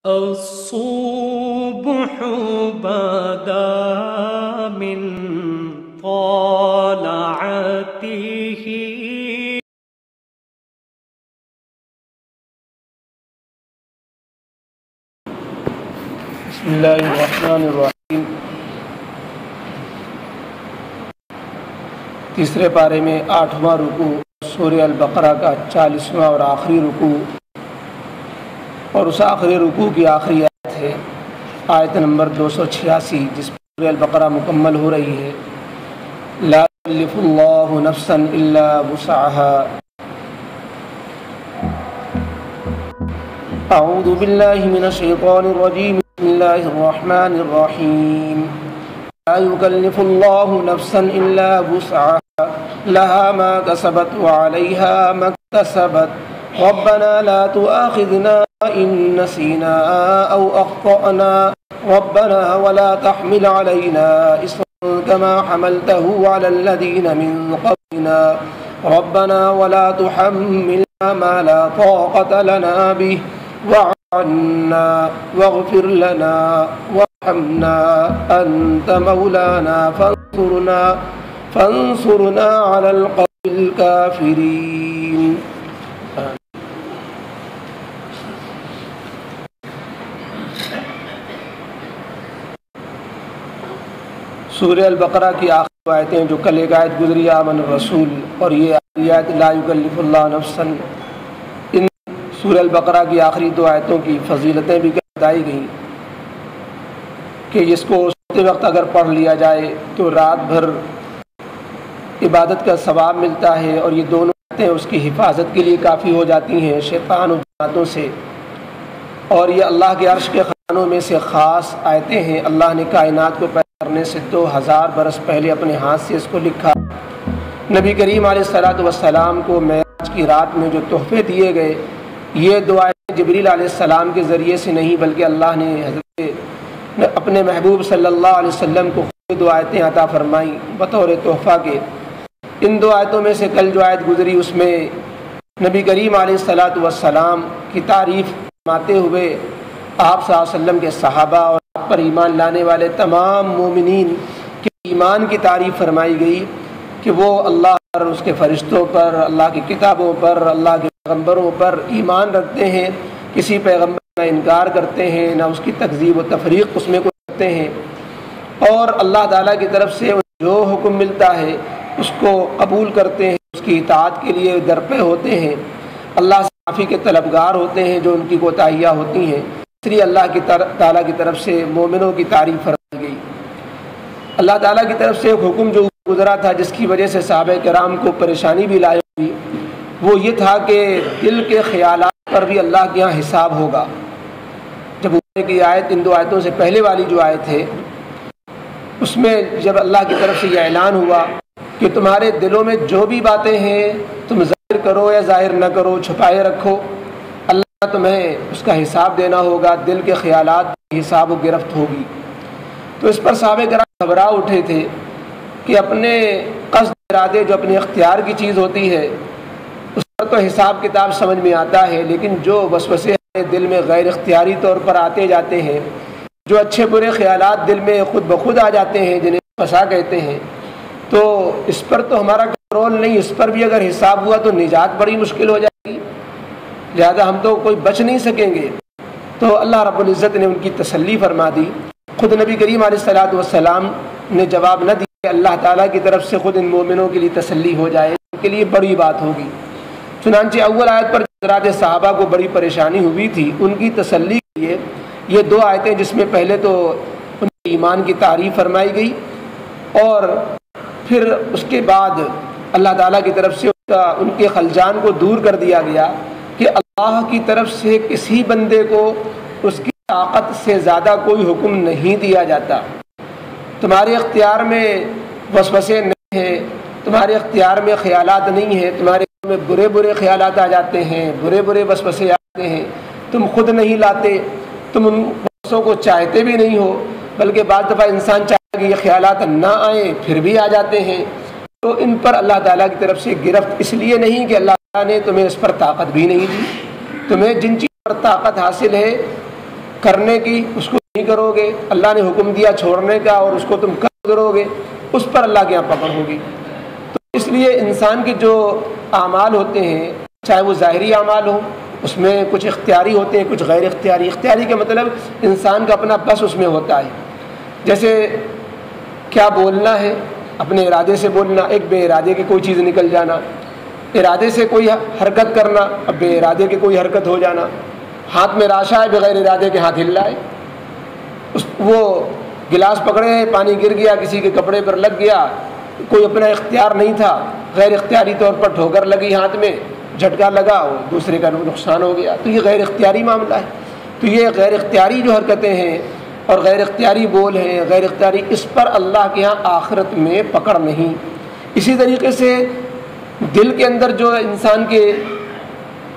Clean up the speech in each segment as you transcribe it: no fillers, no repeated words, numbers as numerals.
الصبح بدا من طلعته بسم اللہ الرحمن الرحیم۔ تیسرے پارے میں 8واں رکوع سورہ البقرہ کا 40واں اور آخری رکوع، اور اس آخری رکوع کی آخری آیت ہے آیت نمبر 286، جس پر سورہ البقرہ مکمل ہو رہی ہے۔ لا یکلف اللہ نفسا الا وسعها۔ اعوذ باللہ من الشیطان الرجیم، بسم اللہ الرحمن الرحیم۔ لا یکلف اللہ نفسا الا وسعها لها ما كسبت وعليها ما اكتسبت ربنا لا تؤاخذنا إن نسينا أو أخطأنا ربنا ولا تحمل علينا إصرا كما حملته على الذين من قبلنا ربنا ولا تحملنا ما لا طاقة لنا به واعف عنا واغفر لنا وارحمنا أنت مولانا فانصرنا على القوم الكافرين۔ سورہ البقرہ کی آخری آیتیں جو کل ایک آیت گزری آمن الرسول، اور یہ آیت لا یکلف اللہ نفسا، ان سورہ البقرہ کی آخری دو آیتوں کی فضیلتیں بھی بتائی گئیں کہ جس کو سوتے وقت اگر پڑھ لیا جائے تو رات بھر عبادت کا ثواب ملتا ہے، اور یہ دونوں آیتیں اس کی حفاظت کے لیے کافی ہو جاتی ہیں شیطان و جناتوں سے، اور یہ اللہ کے عرش کے خزانوں میں سے خاص آیتیں ہیں۔ اللہ نے کائنات کو پیدا کرنے سے 2000 برس پہلے اپنے ہاتھ سے اس کو لکھا۔ نبی کریم علیہ السلام کو معراج کی رات میں جو تحفے دیے گئے، یہ دو آیتیں جبریل علیہ السلام کے ذریعے سے نہیں بلکہ اللہ نے حضرت اپنے محبوب صلی اللہ علیہ وسلم کو خود دو آیتیں عطا فرمائیں بطور تحفہ کے۔ ان دو آیتوں میں سے کل جو آیت گزری اس میں نبی کریم علیہ السلام کی تعریف فرماتے ہوئے آپ صلی اللہ علیہ وسلم کے صحابہ اور آپ پر ایمان لانے والے تمام مومنین کے ایمان کی تعریف فرمائی گئی کہ وہ اللہ پر، اس کے فرشتوں پر، اللہ کی کتابوں پر، اللہ کے پیغمبروں پر ایمان رکھتے ہیں، کسی پیغمبر کا انکار کرتے ہیں، نہ اس کی تکذیب و تفریق اس میں کرتے ہیں، اور اللہ تعالیٰ کی طرف سے جو حکم ملتا ہے اس کو قبول کرتے ہیں، اس کی اطاعت کے لیے درپے ہوتے ہیں، اللہ سے معافی کے طلبگار ہوتے ہیں جو ان کی کوتاہیاں ہوتی ہیں۔ اس لیے اللہ کی تعالیٰ کی طرف سے مومنوں کی تعریف فرمائی گئی۔ اللہ تعالیٰ کی طرف سے ایک حکم جو گزرا تھا جس کی وجہ سے صحابہ کرام کو پریشانی بھی لائی ہوئی، وہ یہ تھا کہ دل کے خیالات پر بھی اللہ کے یہاں حساب ہوگا۔ جب اوپر کی آیت، ان دو آیتوں سے پہلے والی جو آیت ہے، اس میں جب اللہ کی طرف سے یہ اعلان ہوا کہ تمہارے دلوں میں جو بھی باتیں ہیں تم ظاہر کرو یا ظاہر نہ کرو، چھپائے رکھو، اللہ تمہیں اس کا حساب دینا ہوگا، دل کے خیالات کی حساب و گرفت ہوگی۔ تو اس پر صحابہ کرام گھبرا اٹھے تھے کہ اپنے قصد ارادے جو اپنے اختیار کی چیز ہوتی ہے اس پر تو حساب کتاب سمجھ میں آتا ہے، لیکن جو وسوسے دل میں غیر اختیاری طور پر آتے جاتے ہیں، جو اچھے برے خیالات دل میں خود بخود آ جاتے ہیں جنہیں فسا کہتے ہیں، تو اس پر تو ہمارا کنٹرول نہیں، اس پر بھی اگر حساب ہوا تو نجات بڑی مشکل ہو جائے گی، لہذا ہم تو کوئی بچ نہیں سکیں گے۔ تو اللہ رب العزت نے ان کی تسلی فرما دی۔ خود نبی کریم علیہ السلام نے جواب نہ دیا کہ اللہ تعالیٰ کی طرف سے خود ان مومنوں کے لیے تسلی ہو جائے، ان کے لیے بڑی بات ہوگی۔ چنانچہ اول آیت پر حضرات صحابہ کو بڑی پریشانی ہوئی تھی، ان کی تسلی کے لیے یہ دو آیتیں جس میں پہلے تو ان کے ایمان کی تعریف فرمائی گئی، اور پھر اس کے بعد اللہ تعالیٰ کی طرف سے ان کے خلجان کو دور کر دیا گیا کہ اللہ کی طرف سے کسی بندے کو اس کی طاقت سے زیادہ کوئی حکم نہیں دیا جاتا۔ تمہارے اختیار میں وسوسے نہیں ہیں، تمہارے اختیار میں خیالات نہیں ہیں، تمہارے میں برے برے خیالات آ جاتے ہیں، برے برے وسوسے آتے ہیں، تم خود نہیں لاتے، تم ان وسوسوں کو چاہتے بھی نہیں ہو، بلکہ بعض دفعہ انسان چاہتا ہے کہ یہ خیالات نہ آئیں پھر بھی آ جاتے ہیں۔ تو ان پر اللہ تعالیٰ کی طرف سے گرفت اس لیے نہیں کہ اللہ تعالیٰ نے تمہیں اس پر طاقت بھی نہیں دی، تمہیں جن چیزوں پر طاقت حاصل ہے کرنے کی اس کو نہیں کرو گے، اللہ نے حکم دیا چھوڑنے کا اور اس کو تم کرو گے، اس پر اللہ کے یہاں پکڑ ہوگی۔ تو اس لیے انسان کے جو اعمال ہوتے ہیں، چاہے وہ ظاہری اعمال ہوں، اس میں کچھ اختیاری ہوتے ہیں، کچھ غیر اختیاری۔ اختیاری کا مطلب انسان کا اپنا بس اس میں ہوتا ہے، جیسے کیا بولنا ہے، اپنے ارادے سے بولنا، ایک بے ارادے کی کوئی چیز نکل جانا، ارادے سے کوئی حرکت کرنا، اب بے ارادے کی کوئی حرکت ہو جانا، ہاتھ میں راشا ہے، بغیر ارادے کے ہاتھ ہل رہا ہے، وہ گلاس پکڑے ہیں، پانی گر گیا، کسی کے کپڑے پر لگ گیا، کوئی اپنا اختیار نہیں تھا، غیر اختیاری طور پر ٹھوکر لگی ہاتھ میں، جھٹکا لگا، دوسرے کا نقصان ہو گیا، تو یہ غیر اختیاری معاملہ ہے۔ تو یہ غیر اختیاری جو حرکتیں ہیں اور غیر اختیاری بول ہیں، غیر اختیاری، اس پر اللہ کے ہاں آخرت میں پکڑ نہیں۔ اسی طریقے سے دل کے اندر جو انسان کے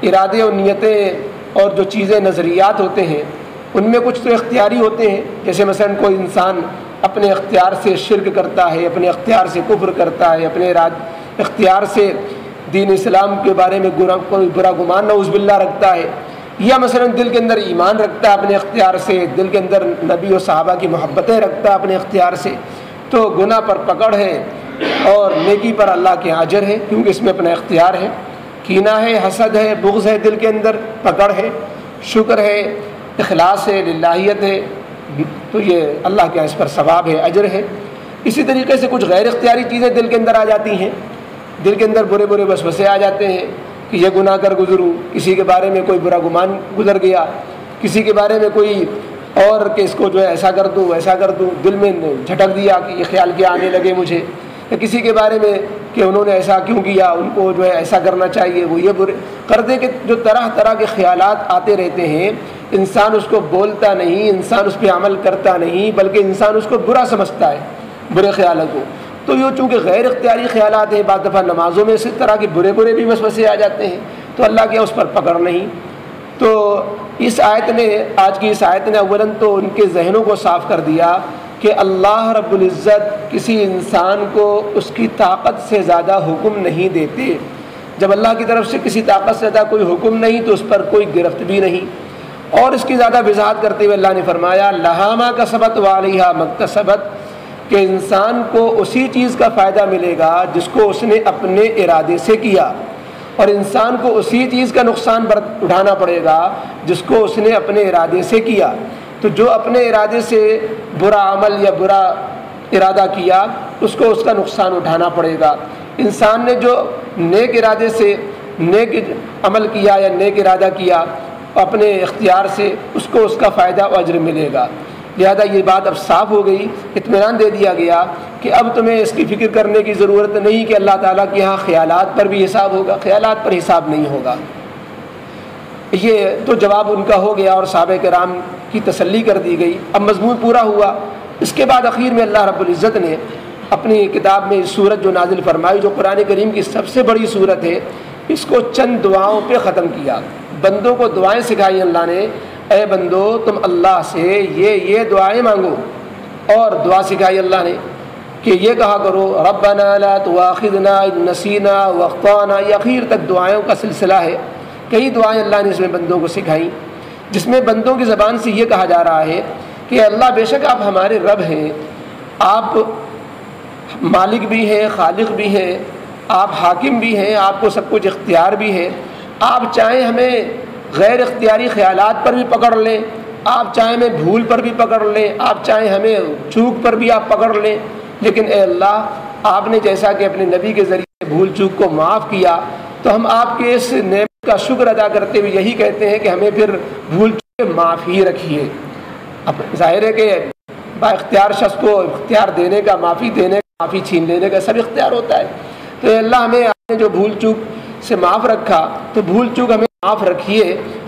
ارادے اور نیتیں اور جو چیزیں نظریات ہوتے ہیں، ان میں کچھ تو اختیاری ہوتے ہیں، جیسے مثلا کوئی انسان اپنے اختیار سے شرک کرتا ہے، اپنے اختیار سے کفر کرتا ہے، اپنے اختیار سے دین اسلام کے بارے میں کوئی برا گمان نعوذ باللہ رکھتا ہے، یا مثلا دل کے اندر ایمان رکھتا ہے اپنے اختیار سے، دل کے اندر نبی و صحابہ کی محبتیں رکھتا ہے اپنے اختیار سے، تو گناہ پر پکڑ ہے اور نیکی پر اللہ کے اجر ہے، کیونکہ اس میں اپنا اختیار ہے۔ کینہ ہے، حسد ہے، بغض ہے، دل کے اندر پکڑ ہے، شکر ہے، اخلاص ہے، للہیت ہے، تو یہ اللہ کے اس پر ثواب ہے، اجر ہے۔ اسی طریقے سے کچھ غیر اختیاری چیزیں دل کے اندر آ جاتی ہیں، دل کے اندر برے برے وسوسے آ جاتے ہیں کہ یہ گناہ کر گزروں، کسی کے بارے میں کوئی برا گمان گزر گیا، کسی کے بارے میں کوئی اور کہ اس کو جو ہے ایسا کر دوں ویسا کر دوں، دل میں جھٹک دیا کہ یہ خیال کیا آنے لگے مجھے، یا کسی کے بارے میں کہ انہوں نے ایسا کیوں کیا، ان کو جو ہے ایسا کرنا چاہیے، وہ یہ برے کر دے، کہ جو طرح طرح کے خیالات آتے رہتے ہیں، انسان اس کو بولتا نہیں، انسان اس پہ عمل کرتا نہیں، بلکہ انسان اس کو برا سمجھتا ہے، برے خیالوں کو۔ تو یہ چونکہ غیر اختیاری خیالات ہیں، بعض دفعہ نمازوں میں اس طرح کے برے برے بھی وسوسے آ جاتے ہیں، تو اللہ کے اس پر پکڑ نہیں۔ تو اس آیت نے، آج کی اس آیت نے اولاً تو ان کے ذہنوں کو صاف کر دیا کہ اللہ رب العزت کسی انسان کو اس کی طاقت سے زیادہ حکم نہیں دیتے۔ جب اللہ کی طرف سے کسی طاقت سے زیادہ کوئی حکم نہیں تو اس پر کوئی گرفت بھی نہیں۔ اور اس کی زیادہ وضاحت کرتے ہوئے اللہ نے فرمایا لہا ما کسبت وعلیہا ما اکتسبت، کہ انسان کو اسی چیز کا فائدہ ملے گا جس کو اس نے اپنے ارادے سے کیا، اور انسان کو اسی چیز کا نقصان اٹھانا پڑے گا جس کو اس نے اپنے ارادے سے کیا۔ تو جو اپنے ارادے سے برا عمل یا برا ارادہ کیا، اس کو اس کا نقصان اٹھانا پڑے گا۔ انسان نے جو نیک ارادے سے نیک عمل کیا یا نیک ارادہ کیا اپنے اختیار سے، اس کو اس کا فائدہ و اجر ملے گا۔ لہذا یہ بات اب صاف ہو گئی، اطمینان دے دیا گیا کہ اب تمہیں اس کی فکر کرنے کی ضرورت نہیں کہ اللہ تعالیٰ کے یہاں خیالات پر بھی حساب ہوگا، خیالات پر حساب نہیں ہوگا۔ یہ تو جواب ان کا ہو گیا اور صحابہ کرام کی تسلی کر دی گئی۔ اب مضمون پورا ہوا۔ اس کے بعد اخیر میں اللہ رب العزت نے اپنی کتاب میں سورت جو نازل فرمائی، جو قرآن کریم کی سب سے بڑی سورت ہے، اس کو چند دعاؤں پہ ختم کیا۔ بندوں کو دعائیں سکھائی اللہ نے، اے بندو تم اللہ سے یہ دعائیں مانگو، اور دعا سکھائی اللہ نے کہ یہ کہا کرو ربنا لا تؤاخذنا ان نسینا واخطانا، یہ اخیر تک دعائوں کا سلسلہ ہے۔ کئی دعائیں اللہ نے اس میں بندوں کو سکھائیں، جس میں بندوں کی زبان سے یہ کہا جا رہا ہے کہ اللہ بے شک آپ ہمارے رب ہیں، آپ مالک بھی ہیں، خالق بھی ہیں، آپ حاکم بھی ہیں، آپ کو سب کچھ اختیار بھی ہے۔ آپ چاہیں ہمیں غیر اختیاری خیالات پر بھی پکڑ لیں، آپ چاہیں ہمیں بھول پر بھی پکڑ لیں، آپ چاہیں ہمیں چوک پر بھی آپ پکڑ لیں، لیکن اے اللہ آپ نے جیسا کہ اپنے نبی کے ذریعے بھول چوک کو معاف کیا، تو ہم آپ کے اس نعمت کا شکر ادا کرتے ہوئے یہی کہتے ہیں کہ ہمیں پھر بھول چوک معاف ہی رکھیے۔ اب ظاہر ہے کہ با اختیار شخص کو اختیار دینے کا، معافی دینے کا، معافی چھین لینے کا سب اختیار ہوتا ہے، تو اے اللہ ہمیں آپ نے جو بھول چوک سے معاف رکھا، تو بھول چوک ہمیں معاف رکھیے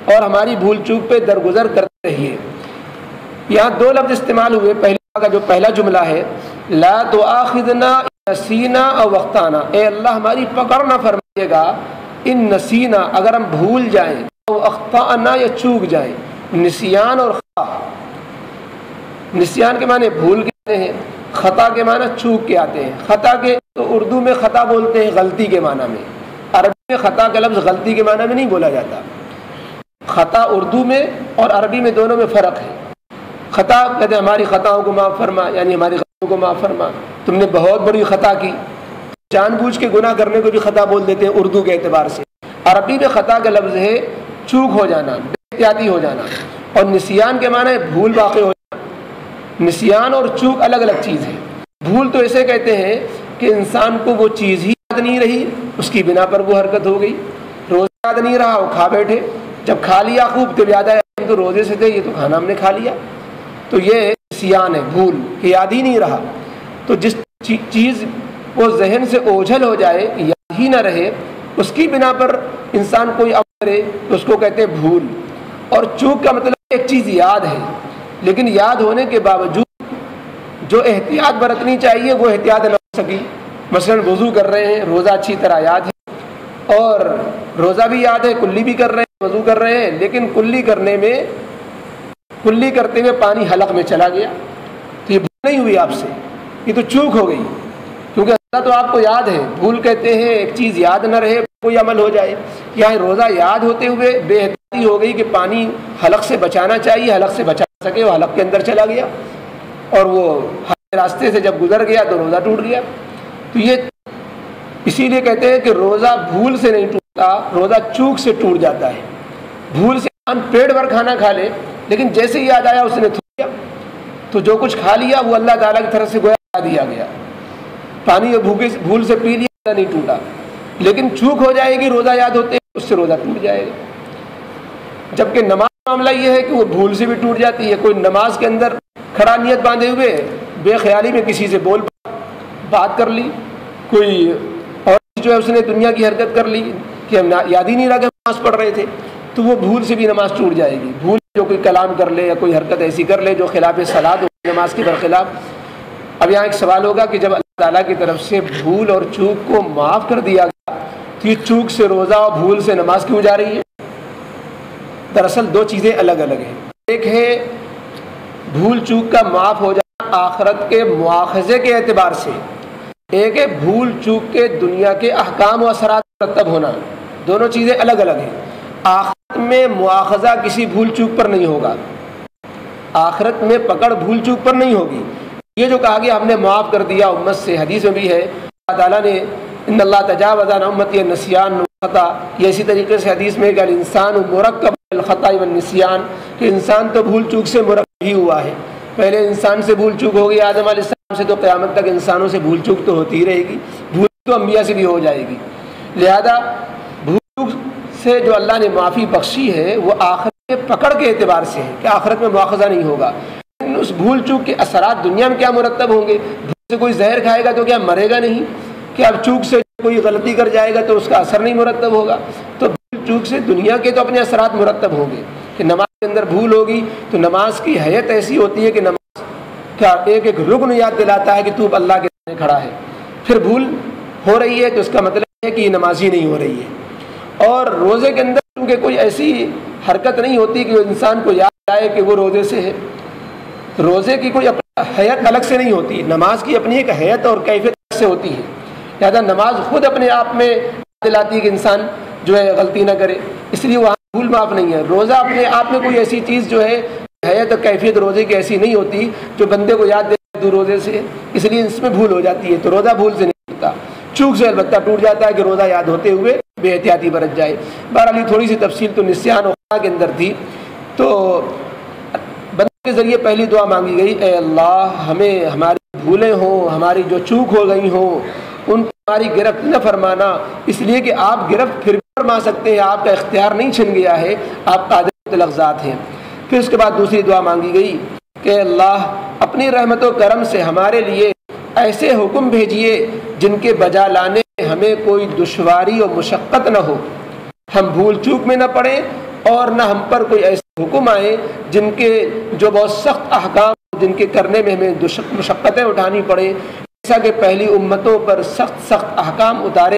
اور ہماری بھول چوک پہ درگزر کرتے رہیے۔ یہاں دو لفظ استعمال ہوئے، کا جو پہلا جملہ ہے لا تؤاخذنا ان نسینا او اخطانا، اے اللہ ہماری پکڑ نہ فرمائیے گا ان نسینا، اگر ہم بھول جائیں، او اخطانا یا چوک جائیں۔ نسیان اور خطا، نسیان کے معنی بھول کے آتے ہیں، خطا کے معنی چوک کے آتے ہیں۔ خطا کے تو اردو میں خطا بولتے ہیں غلطی کے معنی میں، عربی میں خطا کا لفظ غلطی کے معنی میں نہیں بولا جاتا۔ خطا اردو میں اور عربی میں دونوں میں فرق ہے۔ خطا کہتے ہیں ہماری خطاؤں کو معاف فرما، یعنی ہماری غلطیوں کو معاف فرما، تم نے بہت بڑی خطا کی۔ جان بوجھ کے گناہ کرنے کو بھی خطا بول دیتے ہیں اردو کے اعتبار سے۔ عربی میں خطا کا لفظ ہے چوک ہو جانا، بے احتیاطی ہو جانا، اور نسیان کے معنی ہے بھول واقع ہو جانا۔ نسیان اور چوک الگ الگ چیز ہے۔ بھول تو اسے کہتے ہیں کہ انسان کو وہ چیز ہی یاد نہیں رہی، اس کی بنا پر وہ حرکت ہو گئی۔ روزہ یاد نہیں رہا، وہ کھا بیٹھے، جب کھا لیا خوب تو یاد آیا ہم تو روزے سے تھے، یہ تو کھانا ہم نے کھا لیا، تو یہ نسیان ہے، بھول کہ یاد ہی نہیں رہا۔ تو جس چیز وہ ذہن سے اوجھل ہو جائے، یاد ہی نہ رہے، اس کی بنا پر انسان کوئی عمل کرے تو اس کو کہتے ہیں بھول۔ اور چوک کا مطلب ایک چیز یاد ہے لیکن یاد ہونے کے باوجود جو احتیاط برتنی چاہیے وہ احتیاط نہ ہو سکی۔ مثلا وضو کر رہے ہیں، روزہ اچھی طرح یاد ہے اور روزہ بھی یاد ہے، کلی بھی کر رہے ہیں، وضو کر رہے ہیں، لیکن کلی کرتے ہوئے پانی حلق میں چلا گیا، تو یہ بھول نہیں ہوئی آپ سے، یہ تو چوک ہو گئی، کیونکہ اللہ تو آپ کو یاد ہے۔ بھول کہتے ہیں ایک چیز یاد نہ رہے، کوئی عمل ہو جائے۔ یہاں روزہ یاد ہوتے ہوئے بے احتیاطی ہو گئی کہ پانی حلق سے بچانا چاہیے، حلق سے بچا سکے، وہ حلق کے اندر چلا گیا اور وہ راستے سے جب گزر گیا تو روزہ ٹوٹ گیا۔ تو یہ اسی لیے کہتے ہیں کہ روزہ بھول سے نہیں ٹوٹتا، روزہ چوک سے ٹوٹ جاتا ہے۔ بھول سے پیٹ بھر کھانا کھا لے لیکن جیسے ہی یاد آیا اس نے تھوک دیا، تو جو کچھ کھا لیا وہ اللہ تعالیٰ کی طرف سے گویا یاد دیا گیا۔ پانی بھول سے پی لیا، نہیں ٹوٹا، لیکن چوک ہو جائے گی روزہ یاد ہوتے اس سے روزہ ٹوٹ جائے گا۔ جبکہ نماز کا معاملہ یہ ہے کہ وہ بھول سے بھی ٹوٹ جاتی ہے۔ کوئی نماز کے اندر کھڑا نیت باندھے ہوئے بے خیالی میں کسی سے بات کر لی، کوئی اور جو ہے اس نے دنیا کی حرکت کر لی کہ ہم یاد ہی نہیں رہا کہ نماز پڑھ رہے تھے، تو وہ بھول سے بھی نماز ٹوٹ جائے گی۔ بھول جو کوئی کلام کر لے یا کوئی حرکت ایسی کر لے جو خلاف صلاۃ ہو، نماز کے برخلاف۔ اب یہاں ایک سوال ہوگا کہ جب اللہ تعالیٰ کی طرف سے بھول اور چوک کو معاف کر دیا گیا تو یہ چوک سے روزہ اور بھول سے نماز کیوں جا رہی ہے؟ دراصل دو چیزیں الگ الگ ہیں۔ ایک ہے بھول چوک کا معاف ہو جانا آخرت کے مواخذے کے اعتبار سے، ایک ہے بھول چوک کے دنیا کے احکام و اثرات مرتب ہونا۔ دونوں چیزیں الگ الگ ہیں۔ آخرت میں مواخذہ کسی بھول چوک پر نہیں ہوگا، آخرت میں پکڑ بھول چوک پر نہیں ہوگی۔ یہ جو کہا گیا ہم نے معاف کر دیا امت سے، حدیث میں بھی ہے اللہ تعالیٰ نے ان اللہ تجاوز عن امتی النسیان والخطا، یہ اسی طریقے سے حدیث میں کہ الانسان مرکب الخطا والنسیان، کہ انسان تو بھول چوک سے مرکب ہی ہوا ہے۔ پہلے انسان سے بھول چوک ہوگی آدم علیہ السلام سے، تو قیامت تک انسانوں سے بھول چوک تو ہوتی ہی رہے گی، بھول تو انبیاء سے بھی ہو جائے گی۔ لہذا بھول چوک سے جو اللہ نے معافی بخشی ہے وہ آخرت کے پکڑ کے اعتبار سے ہے کہ آخرت میں مواخذہ نہیں ہوگا۔ لیکن اس بھول چوک کے اثرات دنیا میں کیا مرتب ہوں گے؟ بھول سے کوئی زہر کھائے گا تو کیا مرے گا نہیں؟ کہ اب چوک سے کوئی غلطی کر جائے گا تو اس کا اثر نہیں مرتب ہوگا؟ تو بھول چوک سے دنیا کے تو اپنے اثرات مرتب ہوں گے کہ نماز کے اندر بھول ہوگی تو نماز کی حیت ایسی ہوتی ہے کہ نماز کا ایک ایک رکن یاد دلاتا ہے کہ تو اللہ کے سامنے کھڑا ہے۔ پھر بھول ہو رہی ہے تو اس کا مطلب ہے کہ یہ نماز ہی نہیں ہو رہی ہے۔ اور روزے کے اندر کیونکہ کوئی ایسی حرکت نہیں ہوتی کہ وہ انسان کو یاد آئے کہ وہ روزے سے ہے، روزے کی کوئی حیت الگ سے نہیں ہوتی، نماز کی اپنی ایک حیت اور کیفیت الگ سے ہوتی ہے۔ لہٰذا نماز خود اپنے آپ میں دلاتی ہے کہ انسان جو ہے غلطی نہ کرے، اس لیے وہاں بھول معاف نہیں ہے۔ روزہ اپنے آپ میں کوئی ایسی چیز جو ہے حیت اور کیفیت روزے کی ایسی نہیں ہوتی جو بندے کو یاد دے تو روزے سے، اس لیے اس میں بھول ہو جاتی ہے۔ تو روزہ بھول سے نہیں ٹوٹتا، چوک سے البتہ ٹوٹ جاتا ہے کہ روزہ یاد ہوتے ہوئے بے احتیاطی برت جائے۔ بہرحال تھوڑی سی تفصیل تو نسیان و خطا کے اندر تھی۔ تو بندے کے ذریعے پہلی دعا مانگی گئی، اے اللہ ہمیں ہماری بھولیں ہوں، ہماری جو چوک ہو گئی ہوں ان کو ہماری گرفت نہ فرمانا، اس لیے کہ آپ گرفت پھر بھی فرما سکتے ہیں، آپ کا اختیار نہیں چھن گیا ہے، آپ قادر مطلق ذات ہیں۔ پھر اس کے بعد دوسری دعا مانگی گئی کہ اللہ اپنی رحمت و کرم سے ہمارے لیے ایسے حکم بھیجیے جن کے بجا لانے ہمیں کوئی دشواری اور مشقت نہ ہو، ہم بھول چوک میں نہ پڑیں اور نہ ہم پر کوئی ایسے حکم آئے جن کے جو بہت سخت احکام جن کے کرنے میں ہمیں مشقتیں اٹھانی پڑیں، جیسا کہ پہلی امتوں پر سخت احکام اتارے،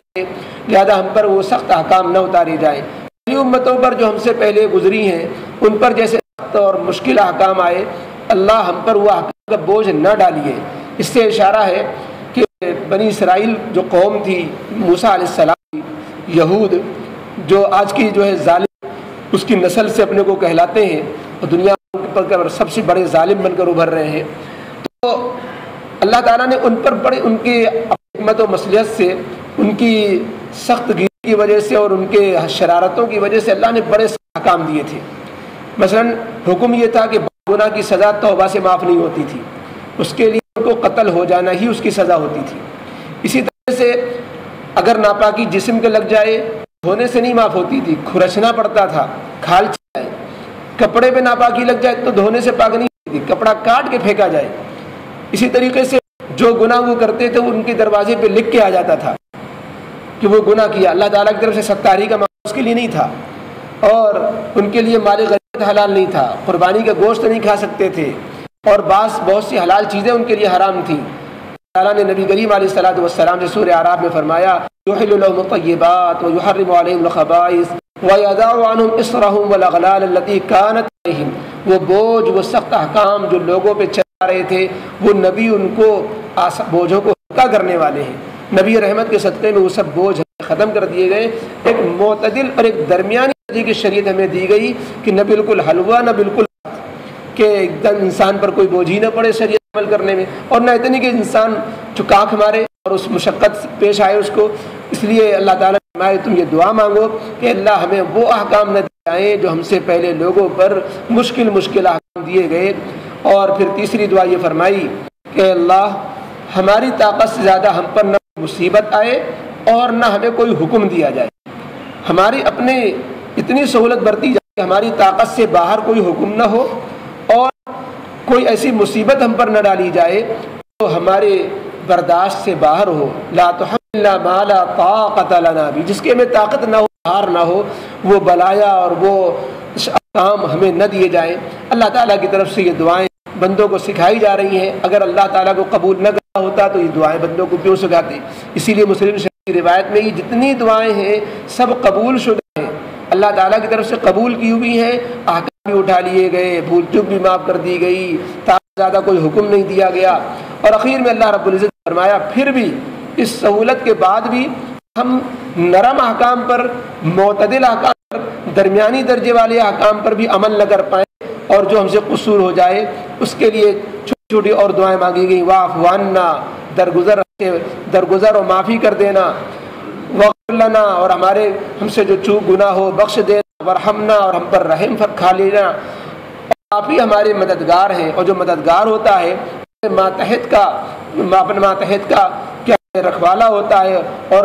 لہذا ہم پر وہ سخت احکام نہ اتارے جائیں۔ پہلی امتوں پر جو ہم سے پہلے گزری ہیں ان پر جیسے سخت اور مشکل احکام آئے، اللہ ہم پر وہ احکام کا بوجھ نہ ڈالیے۔ اس سے اشارہ ہے کہ بنی اسرائیل جو قوم تھی موسیٰ علیہ السلام، یہود جو آج کی جو ہے ظالم اس کی نسل سے اپنے کو کہلاتے ہیں اور دنیا پر سب سے بڑے ظالم بن کر ابھر رہے ہیں، تو اللہ تعالیٰ نے ان پر بڑے ان کی حکمت و مصلحت سے، ان کی سخت گیری کی وجہ سے اور ان کے شرارتوں کی وجہ سے اللہ نے بڑے احکام دیے تھے۔ مثلا حکم یہ تھا کہ گناہ کی سزا توبہ سے معاف نہیں ہوتی تھی، اس کے لیے ان کو قتل ہو جانا ہی اس کی سزا ہوتی تھی۔ اسی طرح سے اگر ناپاکی جسم کے لگ جائے دھونے سے نہیں معاف ہوتی تھی، کھرچنا پڑتا تھا، کھال جائے۔ کپڑے پہ ناپاکی لگ جائے تو دھونے سے پاک نہیں ہوتی تھی، کپڑا کاٹ کے پھینکا جائے۔ اسی طریقے سے جو گناہ وہ کرتے تھے ان کے دروازے پہ لکھ کے آ جاتا تھا کہ وہ گناہ کیا۔ اللہ تعالیٰ کی طرف سے ستاری کا معاملہ اس کے لیے نہیں تھا، اور ان کے لیے مال غنیمت حلال نہیں تھا، قربانی کا گوشت نہیں کھا سکتے تھے، اور بہت سی حلال چیزیں ان کے لیے حرام تھیں۔ اللہ نے نبی کریم علیہ الصلوۃ والسلام سے سورہ اعراف میں فرمایا یحل لهم الطیبات ویحرم علیہم الخبائث ویضع عنہم اصرہم والاغلال التي كانت علیہم۔ وہ بوجھ، وہ سخت احکام جو لوگوں پہ چلا رہے تھے، وہ نبی ان کو بوجھوں کو ہلکا کرنے والے ہیں۔ نبی رحمت کے صدقے میں وہ سب بوجھ ختم کر دیے گئے۔ ایک معتدل اور ایک درمیانی درجے کی شریعت ہمیں دی گئی کہ نہ بالکل حلوہ نہ بالکل کہ ایک دم انسان پر کوئی بوجھ ہی نہ پڑے شریعت عمل کرنے میں، اور نہ اتنی کہ انسان چکاک مارے اور اس مشقت پیش آئے اس کو۔ اس لیے اللہ تعالیٰ نے فرمایا تم یہ دعا مانگو کہ اللہ ہمیں وہ احکام نہ دلائیں جو ہم سے پہلے لوگوں پر مشکل احکام دیے گئے۔ اور پھر تیسری دعا یہ فرمائی کہ اللہ ہماری طاقت سے زیادہ ہم پر نہ مصیبت آئے اور نہ ہمیں کوئی حکم دیا جائے، ہماری اپنے اتنی سہولت برتی جائے کہ ہماری طاقت سے باہر کوئی حکم نہ ہو اور کوئی ایسی مصیبت ہم پر نہ ڈالی جائے تو ہمارے برداشت سے باہر ہو۔ لا تحملنا ما لا طاقت لنا بھی، جس کے میں طاقت نہ ہو، باہر نہ ہو، وہ بلایا اور وہ احکام ہمیں نہ دیے جائیں۔ اللہ تعالیٰ کی طرف سے یہ دعائیں بندوں کو سکھائی جا رہی ہیں۔ اگر اللہ تعالیٰ کو قبول نہ کرنا ہوتا تو یہ دعائیں بندوں کو کیوں سکھاتے؟ اسی لیے مسلم شریف کی روایت میں یہ جتنی دعائیں ہیں سب قبول شدہ ہیں، اللہ تعالیٰ کی طرف سے قبول کی ہوئی ہیں، احکام بھی اٹھا لیے گئے، بھول چوک بھی معاف کر دی گئی، زیادہ کوئی حکم نہیں دیا گیا۔ اور اخیر میں اللہ رب العزت نے فرمایا پھر بھی اس سہولت کے بعد بھی ہم نرم احکام پر، معتدل احکام پر، درمیانی درجے والے احکام پر بھی عمل نہ کر پائیں، اور جو ہم سے قصور ہو جائے اس کے لیے چھوٹی چھوٹی اور دعائیں مانگی گئیں۔ واعف عنا، درگزر و معافی کر دینا، واغفر لنا، اور ہم سے جو چوک گناہ ہو بخش دینا، ورحمنا، اور ہم پر رحم کھا لینا۔ آپ ہی ہمارے مددگار ہیں، اور جو مددگار ہوتا ہے ماتحت کا کیا رکھوالا ہوتا ہے، اور